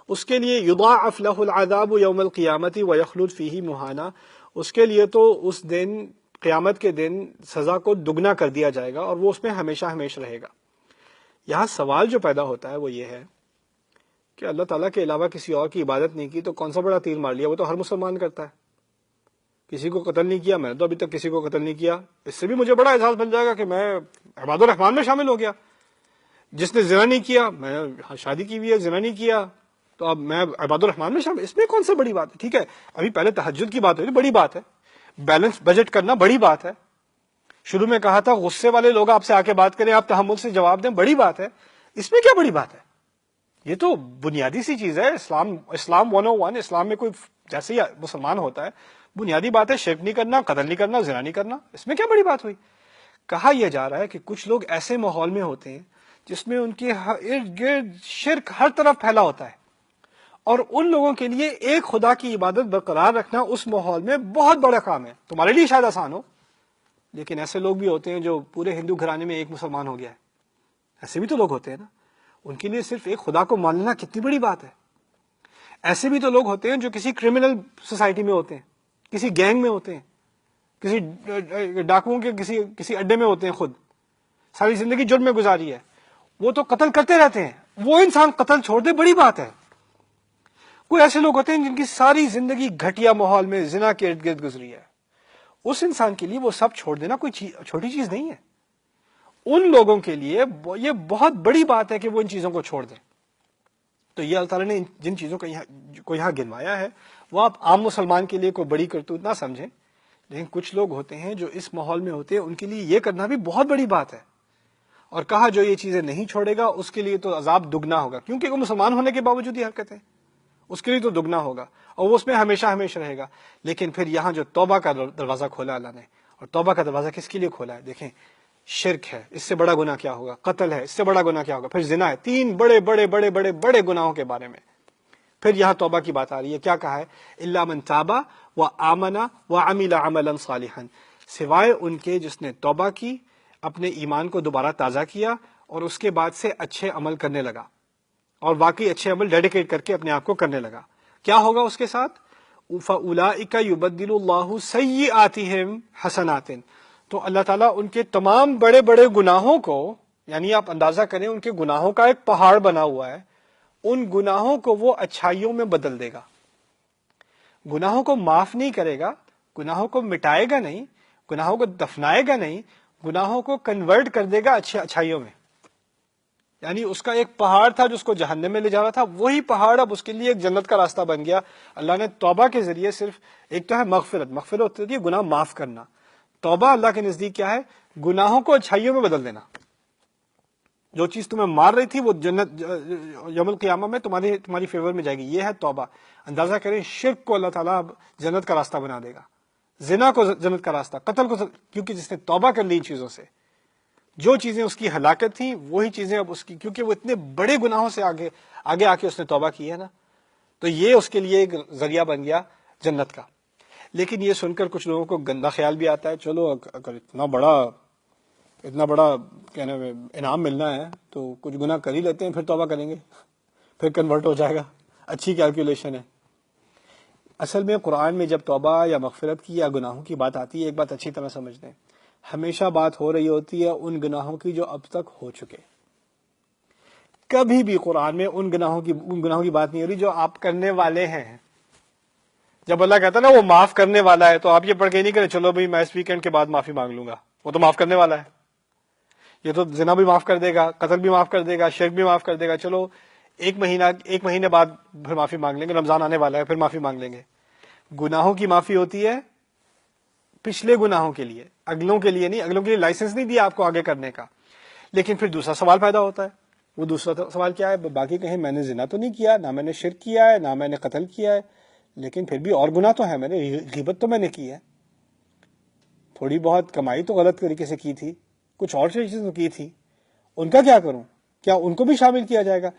اس کے لیے یضاعف له العذاب یوم القیامت ویخلد فیہ مہانا. اس کے لیے تو اس دن، قیامت کے دن، سزا کو دگنا کر دیا جائے گا اور وہ اس میں ہمیشہ رہے گا. یہاں سوال جو پیدا ہوتا ہے وہ یہ ہے کہ اللہ تعالیٰ کے علاوہ کسی اور کی عبادت نہیں کی تو کون سا بڑا تیر مار لیا، وہ تو ہر مسلمان کرتا ہے. کسی کو قتل نہیں کیا، میں نے تو ابھی تک کسی کو قتل نہیں کیا، اس سے بھی مجھے بڑا احساس بن جائے گا کہ میں عباد الرحمان میں شامل ہو گیا. جس نے زنا نہیں کیا، میں شادی کی ہوئی ہے، زنا نہیں کیا، تو اب میں عباد الرحمان میں شامل، اس میں کون سا بڑی بات ہے؟ ٹھیک ہے، ابھی پہلے تہجد کی بات ہوئی، بڑی بات ہے، بیلنس بجٹ کرنا بڑی بات ہے، شروع میں کہا تھا غصے والے لوگ آپ سے آ کے بات کریں، آپ تحمل سے جواب دیں، بڑی بات ہے، اس میں کیا بڑی بات ہے؟ یہ تو بنیادی سی چیز ہے، اسلام 101، اسلام میں کوئی جیسے ہی مسلمان ہوتا ہے بنیادی بات ہے شرک نہیں کرنا، قتل نہیں کرنا، زنا نہیں کرنا، اس میں کیا بڑی بات ہوئی؟ کہا یہ جا رہا ہے کہ کچھ لوگ ایسے ماحول میں ہوتے ہیں جس میں ان کے ارد گرد شرک ہر طرف پھیلا ہوتا ہے، اور ان لوگوں کے لیے ایک خدا کی عبادت برقرار رکھنا اس ماحول میں بہت بڑا کام ہے۔ تمہارے لیے شاید آسان ہو، لیکن ایسے لوگ بھی ہوتے ہیں جو پورے ہندو گھرانے میں ایک مسلمان ہو گیا ہے، ایسے بھی تو لوگ ہوتے ہیں نا، ان کے لیے صرف ایک خدا کو ماننا کتنی بڑی بات ہے۔ ایسے بھی تو لوگ ہوتے ہیں جو کسی کرمنل سوسائٹی میں ہوتے ہیں، کسی گینگ میں ہوتے ہیں، کسی ڈاکوؤں کے کسی اڈے میں ہوتے ہیں، خود ساری زندگی جرم میں گزاری ہے، وہ تو قتل کرتے رہتے ہیں، وہ انسان قتل چھوڑ دے بڑی بات ہے۔ کوئی ایسے لوگ ہوتے ہیں جن کی ساری زندگی گھٹیا ماحول میں زنا کے ارد گرد گزری ہے، اس انسان کے لیے وہ سب چھوڑ دینا کوئی چھوٹی چیز نہیں ہے۔ ان لوگوں کے لیے یہ بہت بڑی بات ہے کہ وہ ان چیزوں کو چھوڑ دیں۔ تو یہ اللہ تعالیٰ نے جن چیزوں کو یہاں گنوایا ہے وہ آپ عام مسلمان کے لیے کوئی بڑی کرتوت نہ سمجھیں، لیکن کچھ لوگ ہوتے ہیں جو اس ماحول میں ہوتے ہیں، ان کے لیے یہ کرنا بھی بہت بڑی بات ہے۔ اور کہا جو یہ چیزیں نہیں چھوڑے گا اس کے لیے تو عذاب دگنا ہوگا، کیونکہ وہ مسلمان ہونے کے باوجود یہ حرکتیں، اس کے لیے تو دگنا ہوگا، اور وہ اس میں ہمیشہ ہمیشہ رہے گا۔ لیکن پھر یہاں جو توبہ کا دروازہ کھولا اللہ نے، اور توبہ کا دروازہ کس کے لیے کھولا ہے؟ دیکھیں، شرک ہے، اس سے بڑا گناہ کیا ہوگا؟ قتل ہے، اس سے بڑا گناہ کیا ہوگا؟ پھر زنا ہے، تین بڑے بڑے بڑے بڑے بڑے گناہوں کے بارے میں پھر یہاں توبہ کی بات آ رہی ہے۔ کیا کہا ہے؟ الا من تاب وآمن وعمل عملا صالحا، سوائے ان کے جس نے توبہ کی، اپنے ایمان کو دوبارہ تازہ کیا، اور اس کے بعد سے اچھے عمل کرنے لگا، اور واقعی اچھے عمل ڈیڈیکیٹ کر کے اپنے آپ کو کرنے لگا۔ کیا ہوگا اس کے ساتھ؟ فَأُولَئِكَ يُبَدِّلُ اللَّهُ سَيِّئَاتِهِمْ حَسَنَاتٍ، تو اللہ تعالیٰ ان کے تمام بڑے بڑے گناہوں کو، یعنی آپ اندازہ کریں ان کے گناہوں کا ایک پہاڑ بنا ہوا ہے، ان گناہوں کو وہ اچھائیوں میں بدل دے گا۔ گناہوں کو معاف نہیں کرے گا، گناہوں کو مٹائے گا نہیں، گناہوں کو دفنائے گا نہیں، گناہوں کو کنورٹ کر دے گا اچھائیوں میں۔ یعنی اس کا ایک پہاڑ تھا جو اس کو جہنم میں لے جا رہا تھا، وہی پہاڑ اب اس کے لیے ایک جنت کا راستہ بن گیا۔ اللہ نے توبہ کے ذریعے صرف ایک تو ہے مغفرت ہوتی ہے گناہ معاف کرنا، توبہ اللہ کے نزدیک کیا ہے؟ گناہوں کو اچھائیوں میں بدل دینا۔ جو چیز تمہیں مار رہی تھی وہ جنت یوم القیامہ میں تمہاری فیور میں جائے گی، یہ ہے توبہ۔ اندازہ کریں شرک کو اللہ تعالیٰ اب جنت کا راستہ بنا دے گا، زنا کو جنت کا راستہ، قتل کو، کیونکہ جس نے توبہ کر لی ان چیزوں سے، جو چیزیں اس کی ہلاکت تھیں وہی چیزیں اب اس کی، کیونکہ وہ اتنے بڑے گناہوں سے آگے آ کے اس نے توبہ کی ہے نا، تو یہ اس کے لیے ایک ذریعہ بن گیا جنت کا۔ لیکن یہ سن کر کچھ لوگوں کو گندا خیال بھی آتا ہے، چلو اگر اتنا بڑا کہنے میں انعام ملنا ہے تو کچھ گناہ کر ہی لیتے ہیں، پھر توبہ کریں گے، پھر کنورٹ ہو جائے گا، اچھی کیلکولیشن ہے۔ اصل میں قرآن میں جب توبہ یا مغفرت کی یا گناہوں کی بات آتی ہے، ایک بات اچھی طرح سمجھ لیں، ہمیشہ بات ہو رہی ہوتی ہے ان گناہوں کی جو اب تک ہو چکے۔ کبھی بھی قرآن میں ان گناہوں کی بات نہیں ہو رہی جو آپ کرنے والے ہیں۔ جب اللہ کہتا ہے نا وہ معاف کرنے والا ہے، تو آپ یہ پڑھ کے نہیں کریں چلو بھائی میں اس ویکینڈ کے بعد معافی مانگ لوں گا، وہ تو معاف کرنے والا ہے، یہ تو زنا بھی معاف کر دے گا، قتل بھی معاف کر دے گا، شرک بھی معاف کر دے گا، چلو ایک مہینے بعد پھر معافی مانگ لیں گے، رمضان آنے والا ہے پھر معافی مانگ لیں گے۔ گناہوں کی معافی ہوتی ہے پچھلے گناہوں کے لیے، اگلوں کے لیے نہیں، اگلوں کے لیے لائسنس نہیں دیا آپ کو آگے کرنے کا۔ لیکن پھر دوسرا سوال پیدا ہوتا ہے، وہ دوسرا سوال کیا ہے؟ باقی کہیں میں نے زنا تو نہیں کیا، نہ میں نے شرک کیا ہے، نہ میں نے قتل کیا ہے، لیکن پھر بھی اور گناہ تو ہے، میں نے غیبت تو میں نے کی ہے، تھوڑی بہت کمائی تو غلط طریقے سے کی تھی، کچھ اور چیزیں تو کی تھی، ان کا کیا کروں؟ کیا ان کو بھی شامل کیا جائے گا؟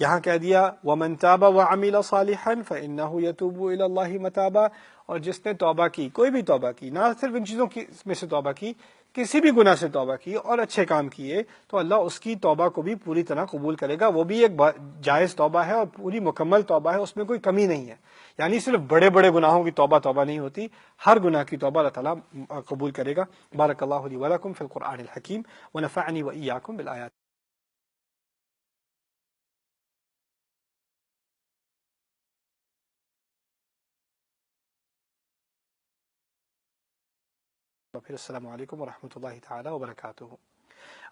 یہاں کہہ دیا وَمَن تَابَ وَعَمِلَ صَالِحًا فَإِنَّهُ يَتُوبُ إِلَى اللَّهِ مَتَابًا، اور جس نے توبہ کی، کوئی بھی توبہ کی، نہ صرف ان چیزوں میں سے توبہ کی، کسی بھی گناہ سے توبہ کی اور اچھے کام کیے، تو اللہ اس کی توبہ کو بھی پوری طرح قبول کرے گا۔ وہ بھی ایک جائز توبہ ہے اور پوری مکمل توبہ ہے، اس میں کوئی کمی نہیں ہے۔ یعنی صرف بڑے بڑے گناہوں کی توبہ نہیں ہوتی، ہر گناہ کی توبہ اللہ تعالیٰ قبول کرے گا۔ بارک اللہ لی ولکم فی القرآن الحکیم ونفعنی وإیاکم بالآیات۔ پھر السلام علیکم ورحمۃ اللہ تعالیٰ وبرکاتہ۔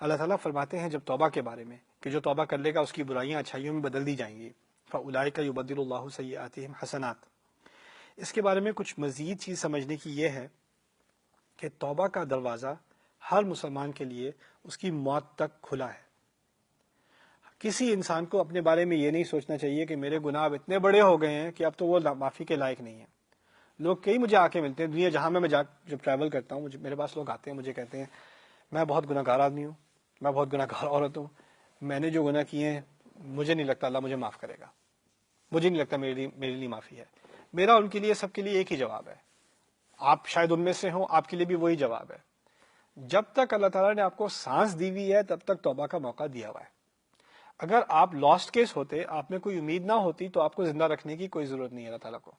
اللہ تعالیٰ فرماتے ہیں جب توبہ کے بارے میں کہ جو توبہ کر لے گا اس کی برائیاں اچھائیوں میں بدل دی جائیں گی۔ فَأُولَٰئِكَ يُبَدِّلُ اللَّهُ سَيِّئَاتِهِمْ حَسَنَاتٍ۔ اس کے بارے میں کچھ مزید چیز سمجھنے کی یہ ہے کہ توبہ کا دروازہ ہر مسلمان کے لیے اس کی موت تک کھلا ہے۔ کسی انسان کو اپنے بارے میں یہ نہیں سوچنا چاہیے کہ میرے گناہ اب اتنے بڑے ہو گئے ہیں کہ اب تو وہ معافی کے لائق نہیں ہیں۔ لوگ کئی مجھے آ کے ملتے ہیں، دنیا جہاں میں جب ٹریول کرتا ہوں، میرے پاس لوگ آتے ہیں، مجھے کہتے ہیں میں بہت گناہ گار آدمی ہوں، میں بہت گناہ گار عورت ہوں، میں نے جو گناہ کیے ہیں مجھے نہیں لگتا اللہ مجھے معاف کرے گا، مجھے نہیں لگتا میرے لیے معافی ہے۔ میرا ان کے لیے سب کے لیے ایک ہی جواب ہے، آپ شاید ان میں سے ہوں، آپ کے لیے بھی وہی جواب ہے، جب تک اللہ تعالیٰ نے آپ کو سانس دی ہوئی ہے تب تک توبہ کا موقع دیا ہوا ہے۔ اگر آپ لاسٹ کیس ہوتے، آپ میں کوئی امید نہ ہوتی، تو آپ کو زندہ رکھنے کی کوئی ضرورت نہیں ہے اللہ تعالیٰ کو۔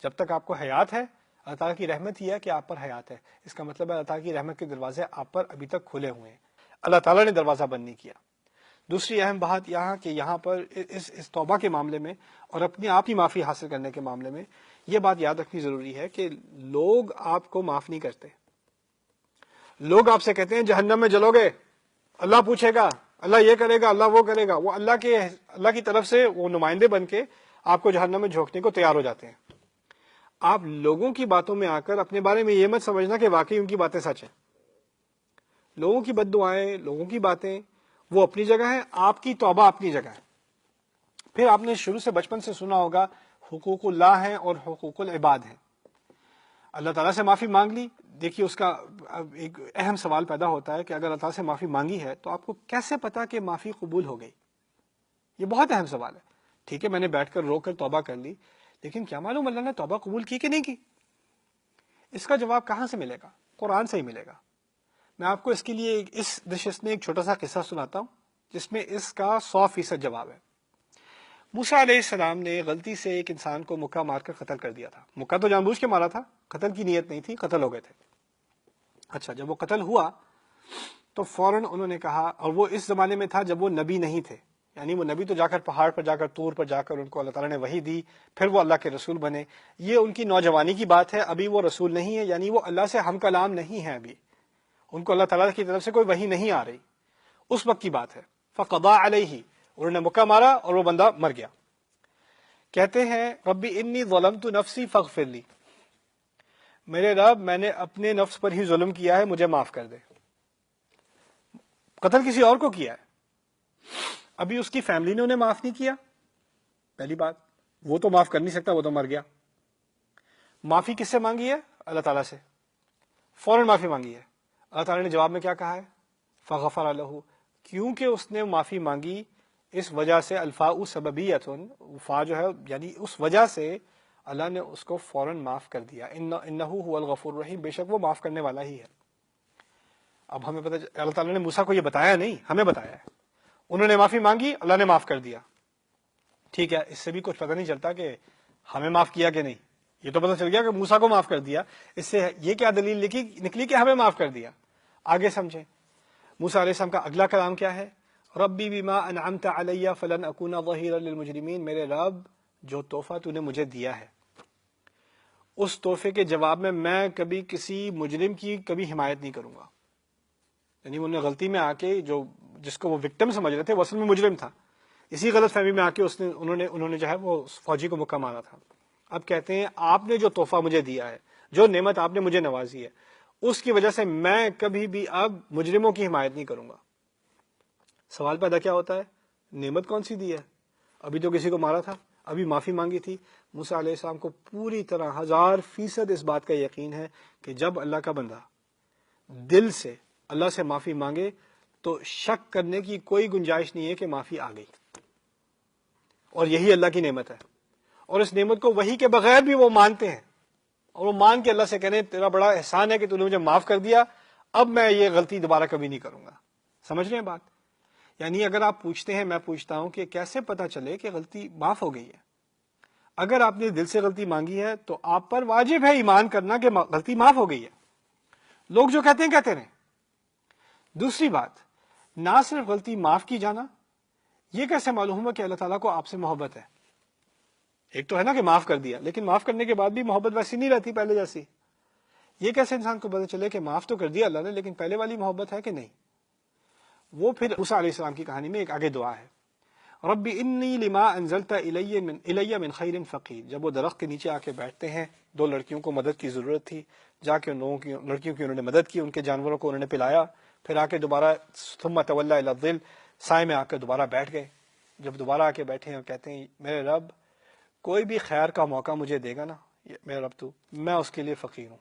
جب تک آپ کو حیات ہے، اللہ تعالیٰ کی رحمت یہ ہے کہ آپ پر حیات ہے، اس کا مطلب ہے اللہ تعالیٰ کی رحمت کے دروازے آپ پر ابھی تک کھلے ہوئے ہیں، اللہ تعالیٰ نے دروازہ بند نہیں کیا۔ دوسری اہم بات یہاں پر اس توبہ کے معاملے میں اور اپنی آپ کی معافی حاصل کرنے کے معاملے میں یہ بات یاد رکھنی ضروری ہے کہ لوگ آپ کو معاف نہیں کرتے۔ لوگ آپ سے کہتے ہیں جہنم میں جلو گے، اللہ پوچھے گا، اللہ یہ کرے گا، اللہ وہ کرے گا، وہ اللہ کی طرف سے وہ نمائندے بن کے آپ کو جہنم میں جھونکنے کو تیار ہو جاتے ہیں۔ آپ لوگوں کی باتوں میں آ کر اپنے بارے میں یہ مت سمجھنا کہ واقعی ان کی باتیں سچ ہیں۔ لوگوں کی بد دعائیں، لوگوں کی باتیں وہ اپنی جگہ ہیں، آپ کی توبہ اپنی جگہ ہے۔ پھر آپ نے شروع سے بچپن سے سنا ہوگا حقوق اللہ ہیں اور حقوق العباد ہیں۔ اللہ تعالیٰ سے معافی مانگ لی، دیکھیے اس کا ایک اہم سوال پیدا ہوتا ہے کہ اگر اللہ تعالیٰ سے معافی مانگی ہے تو آپ کو کیسے پتا کہ معافی قبول ہو گئی؟ یہ بہت اہم سوال ہے۔ ٹھیک ہے میں نے بیٹھ کر رو کر توبہ کر لی، لیکن کیا معلوم اللہ نے توبہ قبول کی کہ نہیں کی؟ اس کا جواب کہاں سے ملے گا؟ قرآن سے ہی ملے گا۔ میں آپ کو اس کے لیے اس نشست میں ایک چھوٹا سا قصہ سناتا ہوں جس میں اس کا 100% جواب ہے۔ موسیٰ علیہ السلام نے غلطی سے ایک انسان کو مکہ مار کر قتل کر دیا تھا۔ مکہ تو جان بوجھ کے مارا تھا، قتل کی نیت نہیں تھی، قتل ہو گئے تھے۔ اچھا جب وہ قتل ہوا تو فوراً انہوں نے کہا، اور وہ اس زمانے میں تھا جب وہ نبی نہیں تھے، یعنی وہ نبی تو جا کر پہاڑ پر جا کر طور پر جا کر ان کو اللہ تعالیٰ نے وحی دی، پھر وہ اللہ کے رسول بنے۔ یہ ان کی نوجوانی کی بات ہے، ابھی وہ رسول نہیں ہے، یعنی وہ اللہ سے ہم کلام نہیں ہے، ابھی ان کو اللہ تعالیٰ کی طرف سے کوئی وحی نہیں آ رہی، اس وقت کی بات ہے۔ فقضا علیہ، انہوں نے مکہ مارا اور وہ بندہ مر گیا۔ کہتے ہیں ربی انی ظلمت نفسی فاغفر لی، میرے رب میں نے اپنے نفس پر ہی ظلم کیا ہے، مجھے معاف کر دے۔ قتل کسی اور کو کیا ہے، ابھی اس کی فیملی نے انہیں معاف نہیں کیا، پہلی بات وہ تو معاف کر نہیں سکتا، وہ تو مر گیا۔ معافی کس سے مانگی ہے؟ اللہ تعالیٰ سے، فوراً معافی مانگی ہے۔ اللہ تعالیٰ نے جواب میں کیا کہا ہے؟ فغفر لہ، کیونکہ اس نے معافی مانگی اس وجہ سے، الفاء سببیۃ، فا جو ہے یعنی اس وجہ سے اللہ نے اس کو فوراً معاف کر دیا۔ انہ هو الغفور الرحیم، بے شک وہ معاف کرنے والا ہی ہے۔ اب ہمیں پتہ، اللہ تعالیٰ نے موسیٰ کو یہ بتایا نہیں، ہمیں بتایا ہے۔ انہوں نے معافی مانگی، اللہ نے معاف کر دیا۔ ٹھیک ہے، اس سے بھی کچھ پتہ نہیں چلتا کہ ہمیں معاف کیا کہ نہیں، یہ تو پتہ چل گیا کہ موسیٰ کو معاف کر دیا، اس سے یہ کیا دلیل نکلی کہ ہمیں معاف کر دیا؟ آگے سمجھیں موسیٰ علیہ السلام کا اگلا کلام کیا ہے؟ ربی بما انعمت علی فلن اکون ظہیرا للمجرمین، میرے رب جو تحفہ تو نے مجھے دیا ہے اس تحفے کے جواب میں کبھی کسی مجرم کی کبھی حمایت نہیں کروں گا۔ یعنی انہوں نے غلطی میں آ کے جس کو وہ وکٹم سمجھ رہے تھے وہ اصل میں مجرم تھا، اسی غلط فہمی میں آ کے انہوں نے جو ہے وہ فوجی کو مکہ مارا تھا۔ اب کہتے ہیں آپ نے جو تحفہ مجھے دیا ہے، جو نعمت آپ نے مجھے نوازی ہے، اس کی وجہ سے میں کبھی بھی اب مجرموں کی حمایت نہیں کروں گا۔ سوال پیدا کیا ہوتا ہے؟ نعمت کون سی دی ہے؟ ابھی تو کسی کو مارا تھا، ابھی معافی مانگی تھی۔ موسیٰ علیہ السلام کو پوری طرح 1000% اس بات کا یقین ہے کہ جب اللہ کا بندہ دل سے اللہ سے معافی مانگے تو شک کرنے کی کوئی گنجائش نہیں ہے کہ معافی آ گئی، اور یہی اللہ کی نعمت ہے۔ اور اس نعمت کو وہی کے بغیر بھی وہ مانتے ہیں، اور وہ مان کے اللہ سے کہنے تیرا بڑا احسان ہے کہ تو نے مجھے معاف کر دیا، اب میں یہ غلطی دوبارہ کبھی نہیں کروں گا۔ سمجھ رہے ہیں بات؟ یعنی اگر آپ پوچھتے ہیں، میں پوچھتا ہوں کہ کیسے پتا چلے کہ غلطی معاف ہو گئی ہے؟ اگر آپ نے دل سے غلطی مانگی ہے تو آپ پر واجب ہے ایمان کرنا کہ غلطی معاف ہو گئی ہے۔ لوگ جو کہتے ہیں کہتے رہیں۔ دوسری بات، نہ صرف غلطی معاف کی جانا، یہ کیسے معلوم ہوا کہ اللہ تعالیٰ کو آپ سے محبت ہے؟ ایک تو ہے نا کہ معاف کر دیا، لیکن معاف کرنے کے بعد بھی محبت ویسی نہیں رہتی پہلے جیسی۔ یہ کیسے انسان کو پتہ چلے کہ معاف تو کر دیا اللہ نے لیکن پہلے والی محبت ہے کہ نہیں؟ وہ پھر موسیٰ علیہ السلام کی کہانی میں ایک آگے دعا ہے۔ رب انی لما انزلت الی من خیر فقیر. جب وہ درخت کے نیچے آ کے بیٹھتے ہیں، دو لڑکیوں کو مدد کی ضرورت تھی، جا کے ان لوگوں کی لڑکیوں کی انہوں نے مدد کی، ان کے جانوروں کو انہوں نے پلایا، پھر آ کے دوبارہ ثم تولی الی الظل، سائے میں آ کے دوبارہ بیٹھ گئے. جب دوبارہ آ کے بیٹھے ہیں اور کہتے ہیں میرے رب کوئی بھی خیر کا موقع مجھے دے گا نا میرے رب تو میں اس کے لیے فقیر ہوں.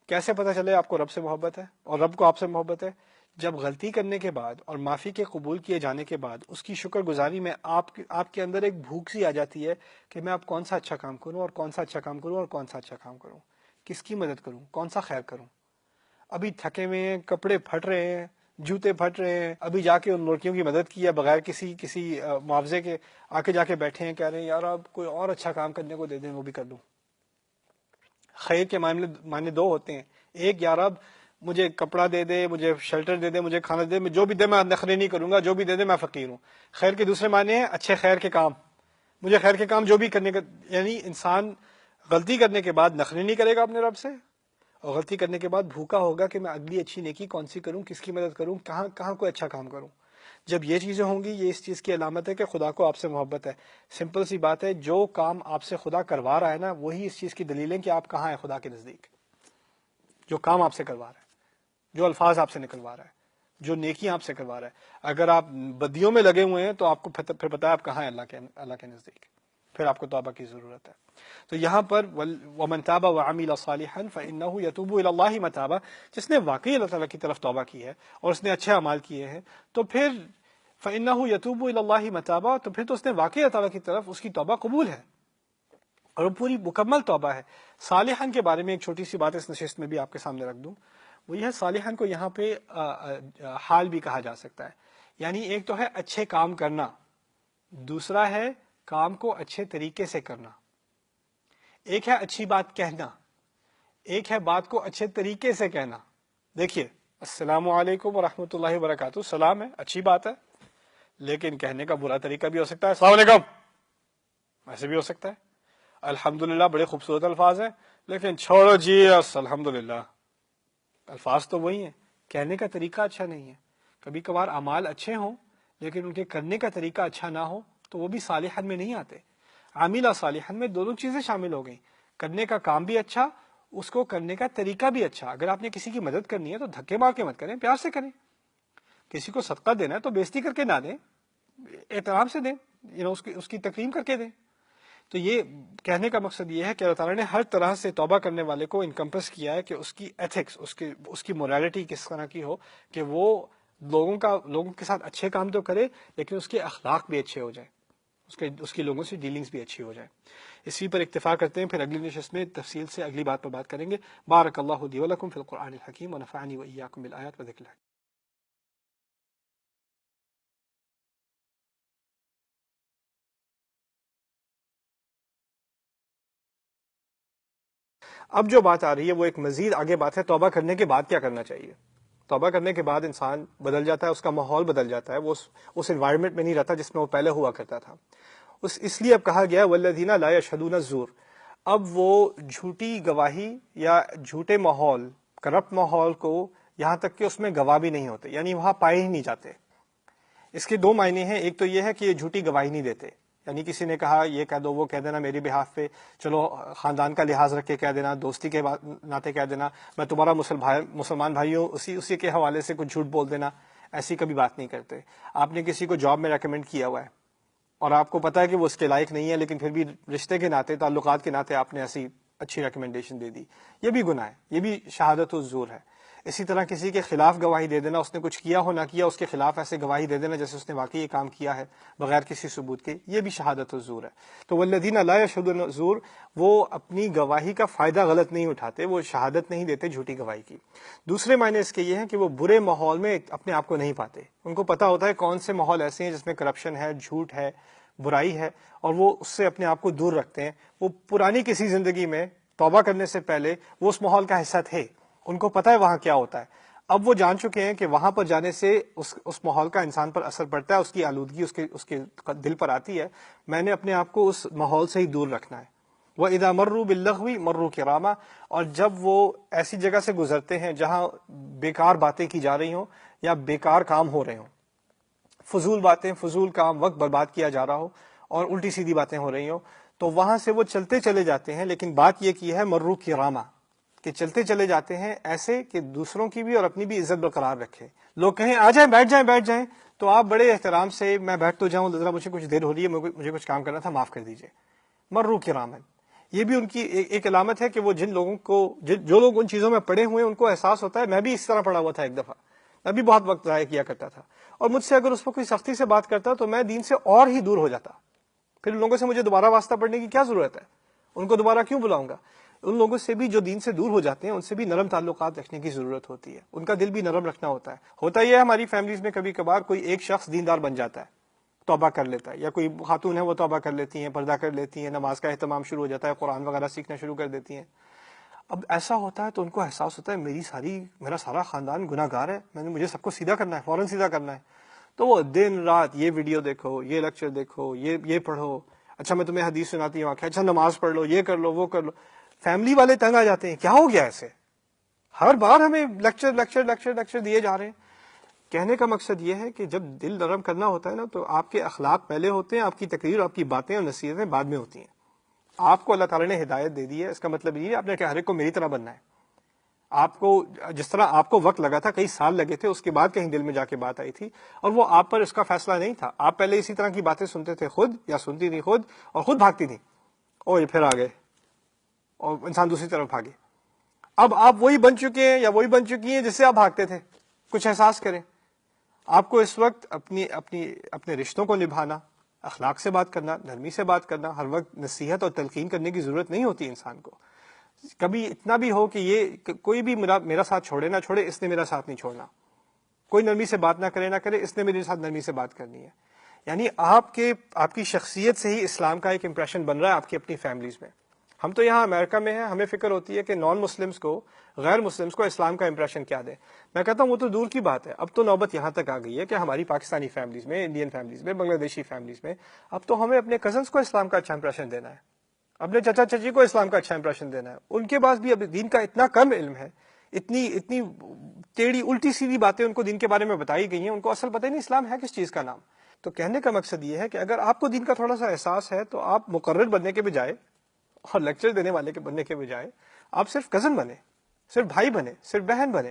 کیسے پتہ چلے آپ کو رب سے محبت ہے اور رب کو آپ سے محبت ہے؟ جب غلطی کرنے کے بعد اور معافی کے قبول کیے جانے کے بعد اس کی شکر گزاری میں آپ کے اندر ایک بھوک سی آ جاتی ہے کہ میں اب کون سا اچھا کام کروں اور کون سا اچھا کام کروں اور کون سا اچھا کام کروں، کس کی مدد کروں، کون سا خیر کروں. ابھی تھکے ہوئے ہیں، کپڑے پھٹ رہے ہیں، جوتے پھٹ رہے ہیں، ابھی جا کے ان لڑکیوں کی مدد کی ہے بغیر کسی معاوضے کے، آ کے جا کے بیٹھے ہیں کہہ رہے ہیں یار اب کوئی اور اچھا کام کرنے کو دے دیں وہ بھی کر لوں. خیر کے معنی دو ہوتے ہیں، ایک یار اب مجھے کپڑا دے دے، مجھے شیلٹر دے دے، مجھے کھانا دے دے، جو بھی دے میں نخرے نہیں کروں گا، جو بھی دے دے میں فقیر ہوں. خیر کے دوسرے معنی ہیں اچھے خیر کے کام، مجھے خیر کے کام جو بھی کرنے کا، یعنی انسان غلطی کرنے کے بعد نخرے نہیں کرے گا اپنے رب سے، اور غلطی کرنے کے بعد بھوکا ہوگا کہ میں اگلی اچھی نیکی کون سی کروں، کس کی مدد کروں، کہاں کوئی اچھا کام کروں. جب یہ چیزیں ہوں گی یہ اس چیز کی علامت ہے کہ خدا کو آپ سے محبت ہے. سمپل سی بات ہے، جو کام آپ سے خدا کروا رہا ہے نا وہی اس چیز کی دلیل ہے کہ آپ کہاں ہیں خدا کے نزدیک. جو کام آپ سے کروا رہا ہے، جو الفاظ آپ سے نکلوا رہا ہے، جو نیکیاں آپ سے کروا رہا ہے. اگر آپ بدیوں میں لگے ہوئے ہیں تو آپ کو پھر پتا ہے آپ کہاں ہیں اللہ کے نزدیک، پھر آپ کو توبہ کی ضرورت ہے. تو یہاں پر وَمَن تَابَ وَعَمِلَ صَالِحًا فَإِنَّهُ يَتُوبُ إِلَى اللَّهِ مَتَابًا، جس نے واقعی اللہ تعالیٰ کی طرف توبہ کی ہے اور اس نے اچھے اعمال کیے ہیں تو پھر فَإِنَّهُ يَتُوبُ إِلَى اللَّهِ مَتَابًا، تو پھر تو اس نے واقعی اللہ تعالیٰ کی طرف اس کی توبہ قبول ہے اور وہ پوری مکمل توبہ ہے. صالحاً کے بارے میں ایک چھوٹی سی بات اس نشست میں بھی آپ کے سامنے رکھ دوں، وہ یہ ہے صالحاً کو یہاں پہ حال بھی کہا جا سکتا ہے. یعنی ایک تو ہے اچھے کام کرنا، دوسرا ہے کام کو اچھے طریقے سے کرنا. ایک ہے اچھی بات کہنا، ایک ہے بات کو اچھے طریقے سے کہنا. دیکھیے السلام علیکم ورحمۃ اللہ وبرکاتہ، سلام ہے، اچھی بات ہے، لیکن کہنے کا برا طریقہ بھی ہو سکتا ہے، السلام علیکم ایسے بھی ہو سکتا ہے. الحمدللہ بڑے خوبصورت الفاظ ہیں، لیکن چھوڑو جی الحمدللہ، الفاظ تو وہی ہیں، کہنے کا طریقہ اچھا نہیں ہے. کبھی کبھار اعمال اچھے ہوں لیکن ان کے کرنے کا طریقہ اچھا نہ ہو تو وہ بھی صالحان میں نہیں آتے. عاملہ صالحان میں دونوں چیزیں شامل ہو گئیں، کرنے کا کام بھی اچھا، اس کو کرنے کا طریقہ بھی اچھا. اگر آپ نے کسی کی مدد کرنی ہے تو دھکے مار کے مت کریں، پیار سے کریں. کسی کو صدقہ دینا ہے تو بےزتی کر کے نہ دیں، احترام سے دیں، اس کی تکریم کر کے دیں. تو یہ کہنے کا مقصد یہ ہے کہ اللہ تعالیٰ نے ہر طرح سے توبہ کرنے والے کو انکمپس کیا ہے کہ اس کی ایتھکس، اس کی موریلٹی کس طرح کی ہو کہ وہ لوگوں کے ساتھ اچھے کام تو کرے لیکن اس کے اخلاق بھی اچھے ہو جائیں، اس کی لوگوں سے ڈیلنگز بھی اچھی ہو جائیں. اسی پر اکتفا کرتے ہیں، پھر اگلی نشست میں تفصیل سے اگلی بات پر بات کریں گے. بارک اللہ لی ولکم فی القرآن الحکیم ونفعنی وإیاکم بالآیات وذکر الحکیم. اب جو بات آ رہی ہے وہ ایک مزید آگے بات ہے، توبہ کرنے کے بعد کیا کرنا چاہیے. توبہ کرنے کے بعد انسان بدل جاتا ہے، اس کا ماحول بدل جاتا ہے، وہ اس انوائرمنٹ میں نہیں رہتا جس میں وہ پہلے ہوا کرتا تھا. اس لیے اب کہا گیا والذین لا یشہدون الزور. اب وہ جھوٹی گواہی یا جھوٹے ماحول، کرپٹ ماحول کو یہاں تک کہ اس میں گواہ بھی نہیں ہوتے، یعنی وہاں پائے ہی نہیں جاتے. اس کے دو معنی ہیں، ایک تو یہ ہے کہ یہ جھوٹی گواہی نہیں دیتے، یعنی کسی نے کہا یہ کہہ دو، وہ کہہ دینا میری بہاف پہ، چلو خاندان کا لحاظ رکھ کے کہہ دینا، دوستی کے ناطے کہہ دینا میں تمہارا مسلمان بھائی ہوں، اسی کے حوالے سے کچھ جھوٹ بول دینا، ایسی کبھی بات نہیں کرتے. آپ نے کسی کو جاب میں ریکمینڈ کیا ہوا ہے اور آپ کو پتا ہے کہ وہ اس کے لائق نہیں ہے، لیکن پھر بھی رشتے کے ناطے، تعلقات کے ناطے آپ نے ایسی اچھی ریکمنڈیشن دے دی، یہ بھی گناہ ہے، یہ بھی شہادت الزور ہے. اسی طرح کسی کے خلاف گواہی دے دینا، اس نے کچھ کیا ہو نہ کیا، اس کے خلاف ایسے گواہی دے دینا جیسے اس نے واقعی یہ کام کیا ہے بغیر کسی ثبوت کے، یہ بھی شہادت الزور ہے. تو والذین لا یشہدون الزور، وہ اپنی گواہی کا فائدہ غلط نہیں اٹھاتے، وہ شہادت نہیں دیتے جھوٹی گواہی کی. دوسرے معنی اس کے یہ ہیں کہ وہ برے ماحول میں اپنے آپ کو نہیں پاتے، ان کو پتا ہوتا ہے کون سے ماحول ایسے ہیں جس میں کرپشن ہے، جھوٹ ہے، برائی ہے، اور وہ اس سے اپنے آپ کو دور رکھتے ہیں. وہ پرانی کسی زندگی میں توبہ کرنے سے پہلے وہ اس ماحول کا حصہ تھے، ان کو پتہ ہے وہاں کیا ہوتا ہے. اب وہ جان چکے ہیں کہ وہاں پر جانے سے اس ماحول کا انسان پر اثر پڑتا ہے، اس کی آلودگی اس کے دل پر آتی ہے. میں نے اپنے آپ کو اس ماحول سے ہی دور رکھنا ہے. وَإِذَا مَرُّوا بِاللَّغْوِ مَرُّوا كِرَامًا، اور جب وہ ایسی جگہ سے گزرتے ہیں جہاں بیکار باتیں کی جا رہی ہوں یا بیکار کام ہو رہے ہوں، فضول باتیں، فضول کام، وقت برباد کیا جا رہا ہو اور الٹی سیدھی باتیں ہو رہی ہوں، تو وہاں سے وہ چلتے چلے جاتے ہیں. لیکن بات یہ کی ہے مرو کرامہ، کہ چلتے چلے جاتے ہیں ایسے کہ دوسروں کی بھی اور اپنی بھی عزت برقرار رکھے. لوگ کہیں آ جائیں بیٹھ جائیں تو آپ بڑے احترام سے میں بیٹھ تو جاؤں، ذرا مجھے کچھ دیر ہو رہی ہے، مجھے کچھ کام کرنا تھا، معاف کر دیجیے. مرو کرامن، یہ بھی ان کی ایک علامت ہے کہ وہ جن لوگوں کو جو لوگ ان چیزوں میں پڑے ہوئے ہیں ان کو احساس ہوتا ہے میں بھی اس طرح پڑا ہوا تھا ایک دفعہ، میں بھی بہت وقت ضائع کیا کرتا تھا، اور مجھ سے اگر اس پر کوئی سختی سے بات کرتا تو میں دین سے اور ہی دور ہو جاتا. پھر ان لوگوں سے مجھے دوبارہ واسطہ پڑھنے کی کیا ضرورت ہے؟ ان کو دوبارہ کیوں بلاؤں گا؟ ان لوگوں سے بھی جو دین سے دور ہو جاتے ہیں ان سے بھی نرم تعلقات رکھنے کی ضرورت ہوتی ہے، ان کا دل بھی نرم رکھنا ہوتا ہے. ہوتا یہ ہے ہماری فیملیز میں کبھی کبھار کوئی ایک شخص دیندار بن جاتا ہے، توبہ کر لیتا ہے، یا کوئی خاتون ہے وہ توبہ کر لیتی ہیں، پردہ کر لیتی ہیں، نماز کا اہتمام شروع ہو جاتا ہے، قرآن وغیرہ سیکھنا شروع کر دیتی ہیں. اب ایسا ہوتا ہے تو ان کو احساس ہوتا ہے میرا سارا خاندان گناہ گار ہے، مجھے سب کو سیدھا کرنا ہے، فوراً سیدھا کرنا ہے. تو وہ دن رات یہ ویڈیو دیکھو، یہ لیکچر دیکھو، یہ پڑھو، اچھا میں تمہیں حدیث سناتی ہوں، اچھا نماز پڑھ لو، یہ کر لو، وہ کر لو. فیملی والے تنگ آ جاتے ہیں، کیا ہو گیا ایسے؟ ہر بار ہمیں لیکچر لیکچر لیکچر لیکچر دیے جا رہے ہیں. کہنے کا مقصد یہ ہے کہ جب دل نرم کرنا ہوتا ہے نا تو آپ کے اخلاق پہلے ہوتے ہیں، آپ کی تقریر، آپ کی باتیں اور نصیحتیں بعد میں ہوتی ہیں. آپ کو اللہ تعالیٰ نے ہدایت دے دی ہے، اس کا مطلب یہ ہے آپ نے ہر ایک کو میری طرح بننا ہے. آپ کو جس طرح آپ کو وقت لگا تھا، کئی سال لگے تھے، اس کے بعد کہیں دل میں جا کے بات آئی تھی، اور وہ آپ پر اس کا فیصلہ نہیں تھا. آپ پہلے اسی طرح کی باتیں سنتے تھے خود، یا سنتی تھی خود اور خود بھاگتی تھی، اور یہ پھر آ گئے اور انسان دوسری طرف بھاگے. اب آپ وہی بن چکے ہیں یا وہی بن چکی ہیں جس سے آپ بھاگتے تھے. کچھ احساس کریں. آپ کو اس وقت اپنے رشتوں کو نبھانا، اخلاق سے بات کرنا، نرمی سے بات کرنا، ہر وقت نصیحت اور تلقین کرنے کی ضرورت نہیں ہوتی انسان کو. کبھی اتنا بھی ہو کہ یہ کوئی بھی میرا ساتھ چھوڑے نہ چھوڑے، اس نے میرا ساتھ نہیں چھوڑنا. کوئی نرمی سے بات نہ کرے، اس نے میرے ساتھ نرمی سے بات کرنی ہے. یعنی آپ کی شخصیت سے ہی اسلام کا ایک امپریشن بن رہا ہے آپ کی اپنی فیملیز میں. ہم تو یہاں امریکہ میں ہیں، ہمیں فکر ہوتی ہے کہ نان مسلمز کو، غیر مسلمز کو اسلام کا امپریشن کیا دیں. میں کہتا ہوں وہ تو دور کی بات ہے، اب تو نوبت یہاں تک آ گئی ہے کہ ہماری پاکستانی فیملیز میں، انڈین فیملیز میں، بنگلہ دیشی فیملیز میں اب تو ہمیں اپنے کزنس کو اسلام کا اچھا امپریشن دینا ہے، اپنے چچا چچی کو اسلام کا اچھا امپریشن دینا ہے. ان کے پاس بھی اب دین کا اتنا کم علم ہے، اتنی ٹیڑھی الٹی سیدھی باتیں ان کو دین کے بارے میں بتائی گئی ہیں، ان کو اصل پتہ ہی نہیں اسلام ہے کس چیز کا نام. تو کہنے کا مقصد یہ ہے کہ اگر آپ کو دین کا تھوڑا سا احساس ہے تو آپ مقرر بننے کے بجائے اور لیکچر دینے والے کے بننے کے بجائے آپ صرف کزن بنے، صرف بھائی بنے، صرف بہن بنے.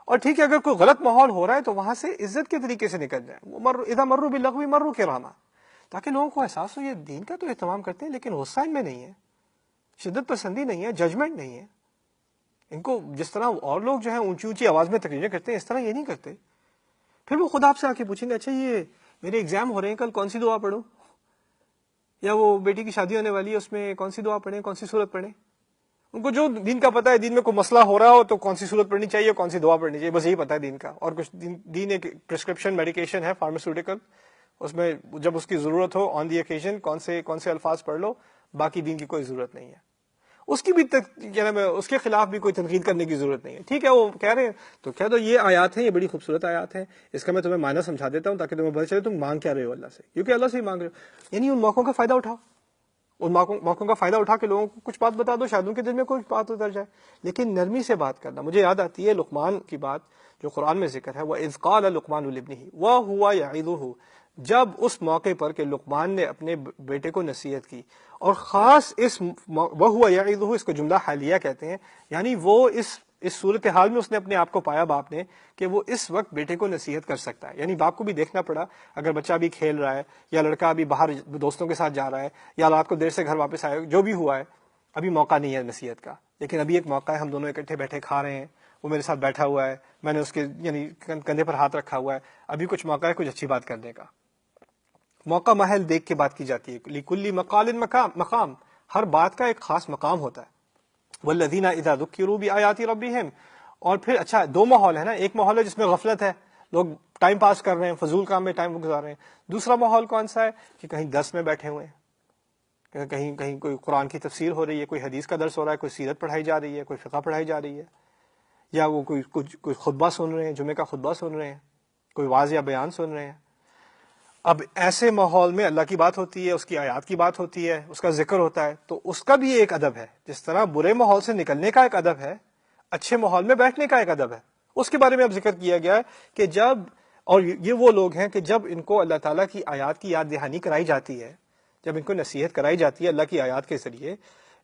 اور ٹھیک ہے اگر کوئی غلط ماحول ہو رہا ہے تو وہاں سے عزت کے طریقے سے نکل جائیں. اذا مروا باللغو مروا کرامہ، تاکہ لوگوں کو احساس ہو یہ دین کا تو اہتمام کرتے ہیں لیکن غصہ ان میں نہیں ہے، شدت پسندی نہیں ہے، ججمنٹ نہیں ہے. ان کو جس طرح اور لوگ جو ہیں اونچی اونچی آواز میں تقریریں کرتے ہیں اس طرح یہ نہیں کرتے. پھر وہ خود آپ سے آ کے پوچھیں گے اچھا یہ میرے ایگزام ہو رہے ہیں کل کون سی دعا پڑھوں، یا وہ بیٹی کی شادی ہونے والی ہے اس میں کون سی دعا پڑھیں، کون سی صورت پڑھیں. ان کو جو دین کا پتہ ہے، دین میں کوئی مسئلہ ہو رہا ہو تو کون سی صورت پڑھنی چاہیے، کون سی دعا پڑھنی چاہیے، بس یہی پتہ ہے دین کا. اور کچھ دین ایک پرسکرپشن میڈیکیشن ہے، فارماسیوٹیکل، اس میں جب اس کی ضرورت ہو آن دی اوکیزن کون سے الفاظ پڑھ لو، باقی دین کی کوئی ضرورت نہیں ہے. اس کی بھی اس کے خلاف بھی کوئی تنقید کرنے کی ضرورت نہیں ہے. ٹھیک ہے وہ کہہ رہے ہیں تو کہہ دو یہ آیات ہیں، یہ بڑی خوبصورت آیات ہیں، اس کا میں تمہیں معنی سمجھا دیتا ہوں تاکہ تمہیں پتہ چلے تم مانگ کیا رہے ہو اللہ سے، کیونکہ اللہ سے ہی مانگ رہے ہو. یعنی ان موقعوں کا فائدہ اٹھاؤ، ان موقعوں کا فائدہ اٹھا کے لوگوں کو کچھ بات بتا دو، شاید ان کے دل میں کوئی بات اتر جائے. لیکن نرمی سے بات کرنا. مجھے یاد آتی ہے لقمان کی بات جو قرآن میں ذکر ہے، وَإِذْ قَالَ لُقْمَانُ لِابْنِهِ وَهُوَ يَعِظُهُ، جب اس موقع پر کہ لقمان نے اپنے بیٹے کو نصیحت کی، اور خاص وَهُوَ يَعِظُهُ اس کو جملہ حالیہ کہتے ہیں، یعنی وہ اس صورتحال میں اس نے اپنے آپ کو پایا باپ نے کہ وہ اس وقت بیٹے کو نصیحت کر سکتا ہے. یعنی باپ کو بھی دیکھنا پڑا، اگر بچہ بھی کھیل رہا ہے یا لڑکا بھی باہر دوستوں کے ساتھ جا رہا ہے یا رات کو دیر سے گھر واپس آئے، جو بھی ہوا ہے ابھی موقع نہیں ہے نصیحت کا، لیکن ابھی ایک موقع ہے، ہم دونوں اکٹھے بیٹھے کھا رہے ہیں، وہ میرے ساتھ بیٹھا ہوا ہے، میں نے اس کے یعنی کندھے پر ہاتھ رکھا ہوا ہے، ابھی کچھ موقع ہے کچھ اچھی بات کرنے کا. موقع محل دیکھ کے بات کی جاتی ہے. لِكُلِّ مَقَالٍ مقام، ہر بات کا ایک خاص مقام ہوتا ہے. والذین اذا ذکروا بآیات ربہم، اور پھر اچھا دو ماحول ہے نا، ایک ماحول ہے جس میں غفلت ہے، لوگ ٹائم پاس کر رہے ہیں، فضول کام میں ٹائم گزار رہے ہیں. دوسرا ماحول کون سا ہے کہ کہیں درس میں بیٹھے ہوئے ہیں، کہیں کوئی قرآن کی تفسیر ہو رہی ہے، کوئی حدیث کا درس ہو رہا ہے، کوئی سیرت پڑھائی جا رہی ہے، کوئی فقہ پڑھائی جا رہی ہے، یا وہ کوئی خطبہ سن رہے ہیں، جمعے کا خطبہ سن رہے ہیں، کوئی واعظ یا بیان سن رہے ہیں. اب ایسے ماحول میں اللہ کی بات ہوتی ہے، اس کی آیات کی بات ہوتی ہے، اس کا ذکر ہوتا ہے، تو اس کا بھی ایک ادب ہے. جس طرح برے ماحول سے نکلنے کا ایک ادب ہے، اچھے ماحول میں بیٹھنے کا ایک ادب ہے. اس کے بارے میں اب ذکر کیا گیا ہے کہ جب اور یہ وہ لوگ ہیں کہ جب ان کو اللہ تعالیٰ کی آیات کی یاد دہانی کرائی جاتی ہے، جب ان کو نصیحت کرائی جاتی ہے اللہ کی آیات کے ذریعے،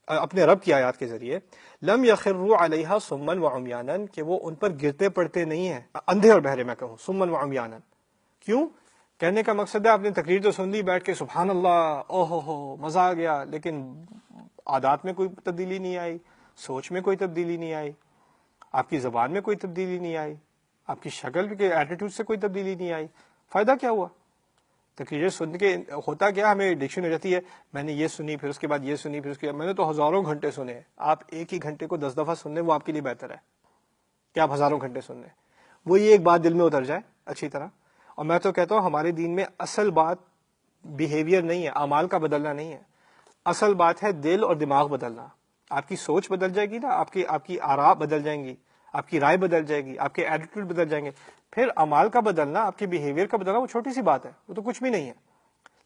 اپنے رب کی آیات کے ذریعے، لم یخروا علیہا صما وعمیانا، کہ وہ ان پر گرتے پڑتے نہیں ہیں اندھے اور بہرے، میں کہوں صما وعمیانا۔ کیوں؟ کہنے کا مقصد ہے آپ نے تقریر تو سن لی بیٹھ کے، سبحان اللہ، او ہو مزہ آ گیا، لیکن عادات میں کوئی تبدیلی نہیں آئی، سوچ میں کوئی تبدیلی نہیں آئی، آپ کی زبان میں کوئی تبدیلی نہیں آئی، آپ کی شکل کے ایٹیٹیوڈ سے کوئی تبدیلی نہیں آئی، فائدہ کیا ہوا؟ تقریریں سن کے ہوتا کیا، ہمیں ایڈکشن ہو جاتی ہے، میں نے یہ سنی پھر اس کے بعد یہ سنی پھر اس کے بعد، میں نے تو ہزاروں گھنٹے سنے ہیں۔ آپ ایک ہی گھنٹے کو 10 دفعہ سن لیں، وہ آپ کے لیے بہتر ہے کہ آپ ہزاروں گھنٹے سن لیں۔ وہ یہ ایک بات دل میں اتر جائے اچھی طرح۔ اور میں تو کہتا ہوں ہمارے دین میں اصل بات بیہیویئر نہیں ہے، اعمال کا بدلنا نہیں ہے، اصل بات ہے دل اور دماغ بدلنا۔ آپ کی سوچ بدل جائے گی نا، آپ کی آراء بدل جائیں گی، آپ کی رائے بدل جائے گی، آپ کے ایٹیٹیوڈ بدل جائیں گے، پھر اعمال کا بدلنا، آپ کے بیہیویئر کا بدلنا وہ چھوٹی سی بات ہے، وہ تو کچھ بھی نہیں ہے۔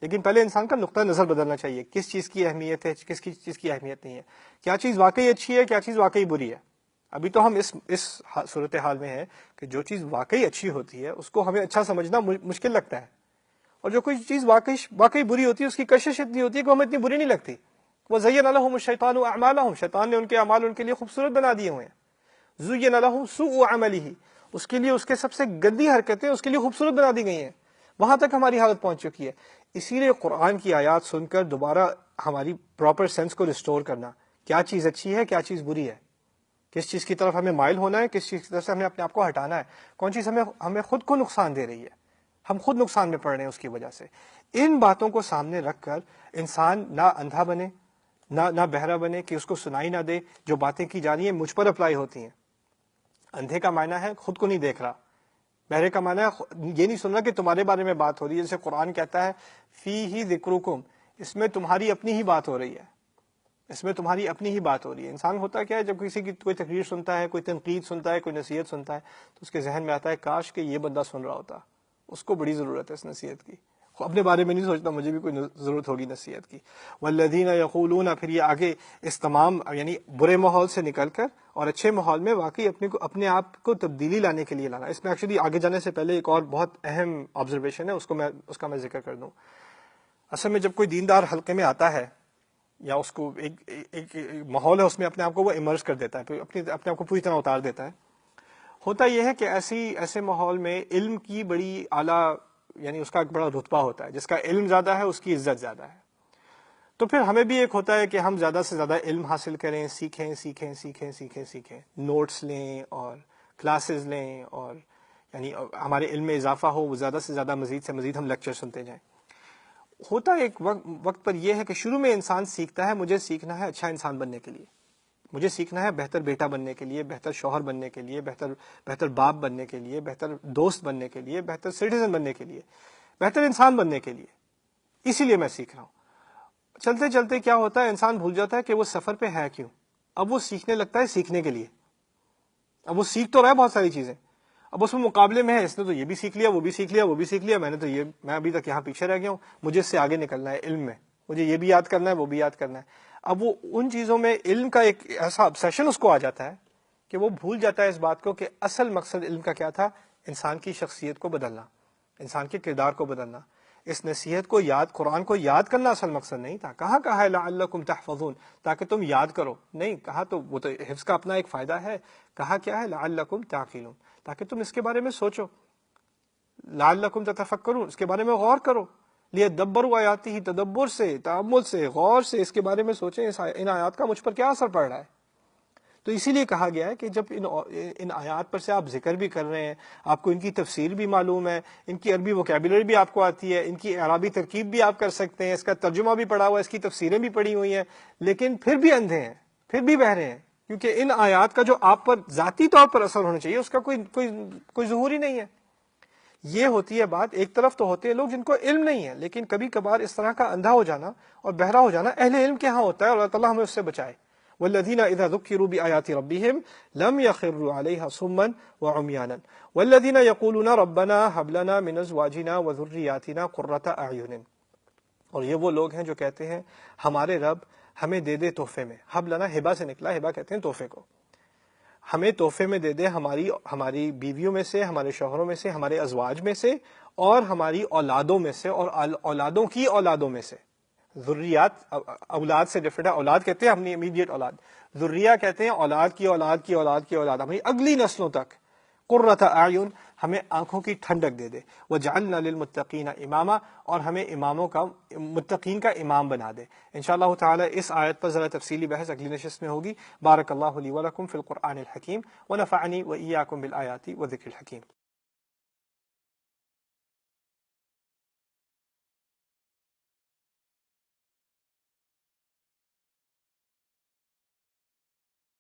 لیکن پہلے انسان کا نقطہ نظر بدلنا چاہیے، کس چیز کی اہمیت ہے، کس چیز کی اہمیت نہیں ہے، کیا چیز واقعی اچھی ہے، کیا چیز واقعی بری ہے۔ ابھی تو ہم اس صورتحال میں ہیں کہ جو چیز واقعی اچھی ہوتی ہے اس کو ہمیں اچھا سمجھنا مشکل لگتا ہے، اور جو کوئی چیز واقعی بری ہوتی ہے اس کی کشش اتنی ہوتی ہے کہ ہمیں اتنی بری نہیں لگتی۔ وَزَيَّنَ لَهُمُ الشَّيْطَانُ أَعْمَالَهُمْ، شیطان نے ان کے اعمال ان کے لیے خوبصورت بنا دیے ہوئے ہیں۔ زُيِّنَ لَهُ سُوءُ عَمَلِهِ، اس کے لیے اس کے سب سے گندی حرکتیں اس کے لیے خوبصورت بنا دی گئی ہیں۔ وہاں تک ہماری حالت پہنچ چکی ہے۔ اسی لیے قرآن کی آیات سن کر دوبارہ ہماری پراپر سینس کو ریسٹور کرنا، کیا چیز اچھی ہے، کیا چیز بری ہے، کس چیز کی طرف ہمیں مائل ہونا ہے، کس چیز کی طرف سے ہمیں اپنے آپ کو ہٹانا ہے، کون چیز ہمیں خود کو نقصان دے رہی ہے، ہم خود نقصان میں پڑ رہے ہیں اس کی وجہ سے۔ ان باتوں کو سامنے رکھ کر انسان نہ اندھا بنے، نہ بہرا بنے کہ اس کو سنائی نہ دے، جو باتیں کی جا رہی ہیں مجھ پر اپلائی ہوتی ہیں۔ اندھے کا معنی ہے خود کو نہیں دیکھ رہا، بہرے کا معنی ہے یہ نہیں سن رہا کہ تمہارے بارے میں بات ہو رہی ہے، جیسے قرآن کہتا ہے فیہ ذکرکم، اس میں تمہاری اپنی ہی بات ہو رہی ہے، اس میں تمہاری اپنی ہی بات ہو رہی ہے۔ انسان ہوتا کیا ہے، جب کسی کی کوئی تقریر سنتا ہے، کوئی تنقید سنتا ہے، کوئی نصیحت سنتا ہے، تو اس کے ذہن میں آتا ہے کاش کہ یہ بندہ سن رہا ہوتا، اس کو بڑی ضرورت ہے اس نصیحت کی، اپنے بارے میں نہیں سوچتا مجھے بھی کوئی ضرورت ہوگی نصیحت کی۔ والذین یقولون، پھر یہ آگے اس تمام یعنی برے ماحول سے نکل کر اور اچھے ماحول میں واقعی اپنے آپ کو تبدیلی لانے کے لیے لانا۔ اس میں ایکچولی آگے جانے سے پہلے ایک اور بہت اہم آبزرویشن ہے، اس کا میں ذکر کر دوں۔ اصل میں جب کوئی دیندار حلقے میں آتا ہے یا اس کو ایک ماحول ہے اس میں اپنے آپ کو وہ امرج کر دیتا ہے، اپنے آپ کو پوری طرح اتار دیتا ہے، ہوتا یہ ہے کہ ایسے ماحول میں علم کی بڑی اعلیٰ یعنی اس کا ایک بڑا رتبہ ہوتا ہے، جس کا علم زیادہ ہے اس کی عزت زیادہ ہے۔ تو پھر ہمیں بھی ایک ہوتا ہے کہ ہم زیادہ سے زیادہ علم حاصل کریں، سیکھیں، نوٹس لیں اور کلاسز لیں، اور یعنی ہمارے علم میں اضافہ ہو، وہ زیادہ سے زیادہ مزید سے مزید ہم لیکچر سنتے جائیں۔ ہوتا ایک وقت پر یہ ہے کہ شروع میں انسان سیکھتا ہے، مجھے سیکھنا ہے اچھا انسان بننے کے لیے، مجھے سیکھنا ہے بہتر بیٹا بننے کے لیے، بہتر شوہر بننے کے لیے، بہتر باپ بننے کے لیے، بہتر دوست بننے کے لیے، بہتر سٹیزن بننے کے لیے، بہتر انسان بننے کے لیے، اسی لیے میں سیکھ رہا ہوں۔ چلتے چلتے کیا ہوتا ہے، انسان بھول جاتا ہے کہ وہ سفر پہ ہے کیوں۔ اب وہ سیکھنے لگتا ہے سیکھنے کے لیے، اب وہ سیکھ تو رہا ہے بہت ساری چیزیں، اب اس میں مقابلے میں ہے، اس نے تو یہ بھی سیکھ لیا، وہ بھی سیکھ لیا، میں ابھی تک یہاں پیچھے رہ گیا ہوں، مجھے اس سے آگے نکلنا ہے علم میں، مجھے یہ بھی یاد کرنا ہے، وہ بھی یاد کرنا ہے۔ اب وہ ان چیزوں میں علم کا ایک ایسا obsession اس کو آ جاتا ہے کہ وہ بھول جاتا ہے اس بات کو کہ اصل مقصد علم کا کیا تھا، انسان کی شخصیت کو بدلنا، انسان کے کردار کو بدلنا۔ اس نصیحت کو قرآن کو یاد کرنا اصل مقصد نہیں تھا۔ کہا ہے لعلکم تحفظون، تاکہ تم یاد کرو، نہیں کہا تو وہ تو حفظ کا اپنا ایک فائدہ ہے، کہا کیا ہے لعلکم تعقلون، تاکہ تم اس کے بارے میں سوچو، لعلکم تتفکرون، اس کے بارے میں غور کرو، لیدبروا آیاتہ، تدبر سے، تأمل سے، غور سے اس کے بارے میں سوچیں ان آیات کا مجھ پر کیا اثر پڑ رہا ہے۔ تو اسی لیے کہا گیا ہے کہ جب ان آیات پر سے آپ ذکر بھی کر رہے ہیں، آپ کو ان کی تفسیر بھی معلوم ہے، ان کی عربی ووکیبلری بھی آپ کو آتی ہے، ان کی اعرابی ترکیب بھی آپ کر سکتے ہیں، اس کا ترجمہ بھی پڑھا ہوا ہے، اس کی تفسیریں بھی پڑھی ہوئی ہیں، لیکن پھر بھی اندھے ہیں، پھر بھی بہرے ہیں، کیونکہ ان آیات کا جو آپ پر ذاتی طور پر اثر ہونا چاہیے اس کا کوئی ظہور ہی نہیں ہے۔ یہ ہوتی ہے بات، ایک طرف تو ہوتے ہیں لوگ جن کو علم نہیں ہے، لیکن کبھی کبھار اس طرح کا اندھا ہو جانا اور بہرا ہو جانا اہل علم کے ہاں ہوتا ہے، اور اللہ تعالیٰ ہمیں اس سے بچائے۔ والذین اذا ذکروا بآیات ربهم لم یخروا علیہا صما وعمیانا والذین یقولون ربنا هب لنا من ازواجنا وذریاتنا قرۃ اعین، اور یہ وہ لوگ ہیں جو کہتے ہیں ہمارے رب ہمیں دے دے تحفے میں، ہب لنا ہبہ سے نکلا، ہبہ کہتے ہیں تحفے کو، ہمیں تحفے میں دے دے ہماری بیویوں میں سے، ہمارے شوہروں میں سے، ہمارے ازواج میں سے، اور ہماری اولادوں میں سے، اور اولادوں کی اولادوں میں سے. ذریات اولاد سے ڈفرنٹ ہے. اولاد کہتے ہیں اپنی امیڈیٹ اولاد، ذریہ کہتے ہیں اولاد کی اولاد کی اولاد کی اولاد، ہماری اگلی نسلوں تک. قرۃ اعین، ہمیں آنکھوں کی ٹھنڈک دے دے. وجعلنا للمتقین اماما، اور ہمیں اماموں کا، متقین کا امام بنا دے. انشاءاللہ تعالی اس آیت پر ذرا تفصیلی بحث اگلی نشست میں ہوگی. بارک اللہ لی ولکم فی القرآن الحکیم ونفعنی وإیاکم بالآیات وذکر الحکیم.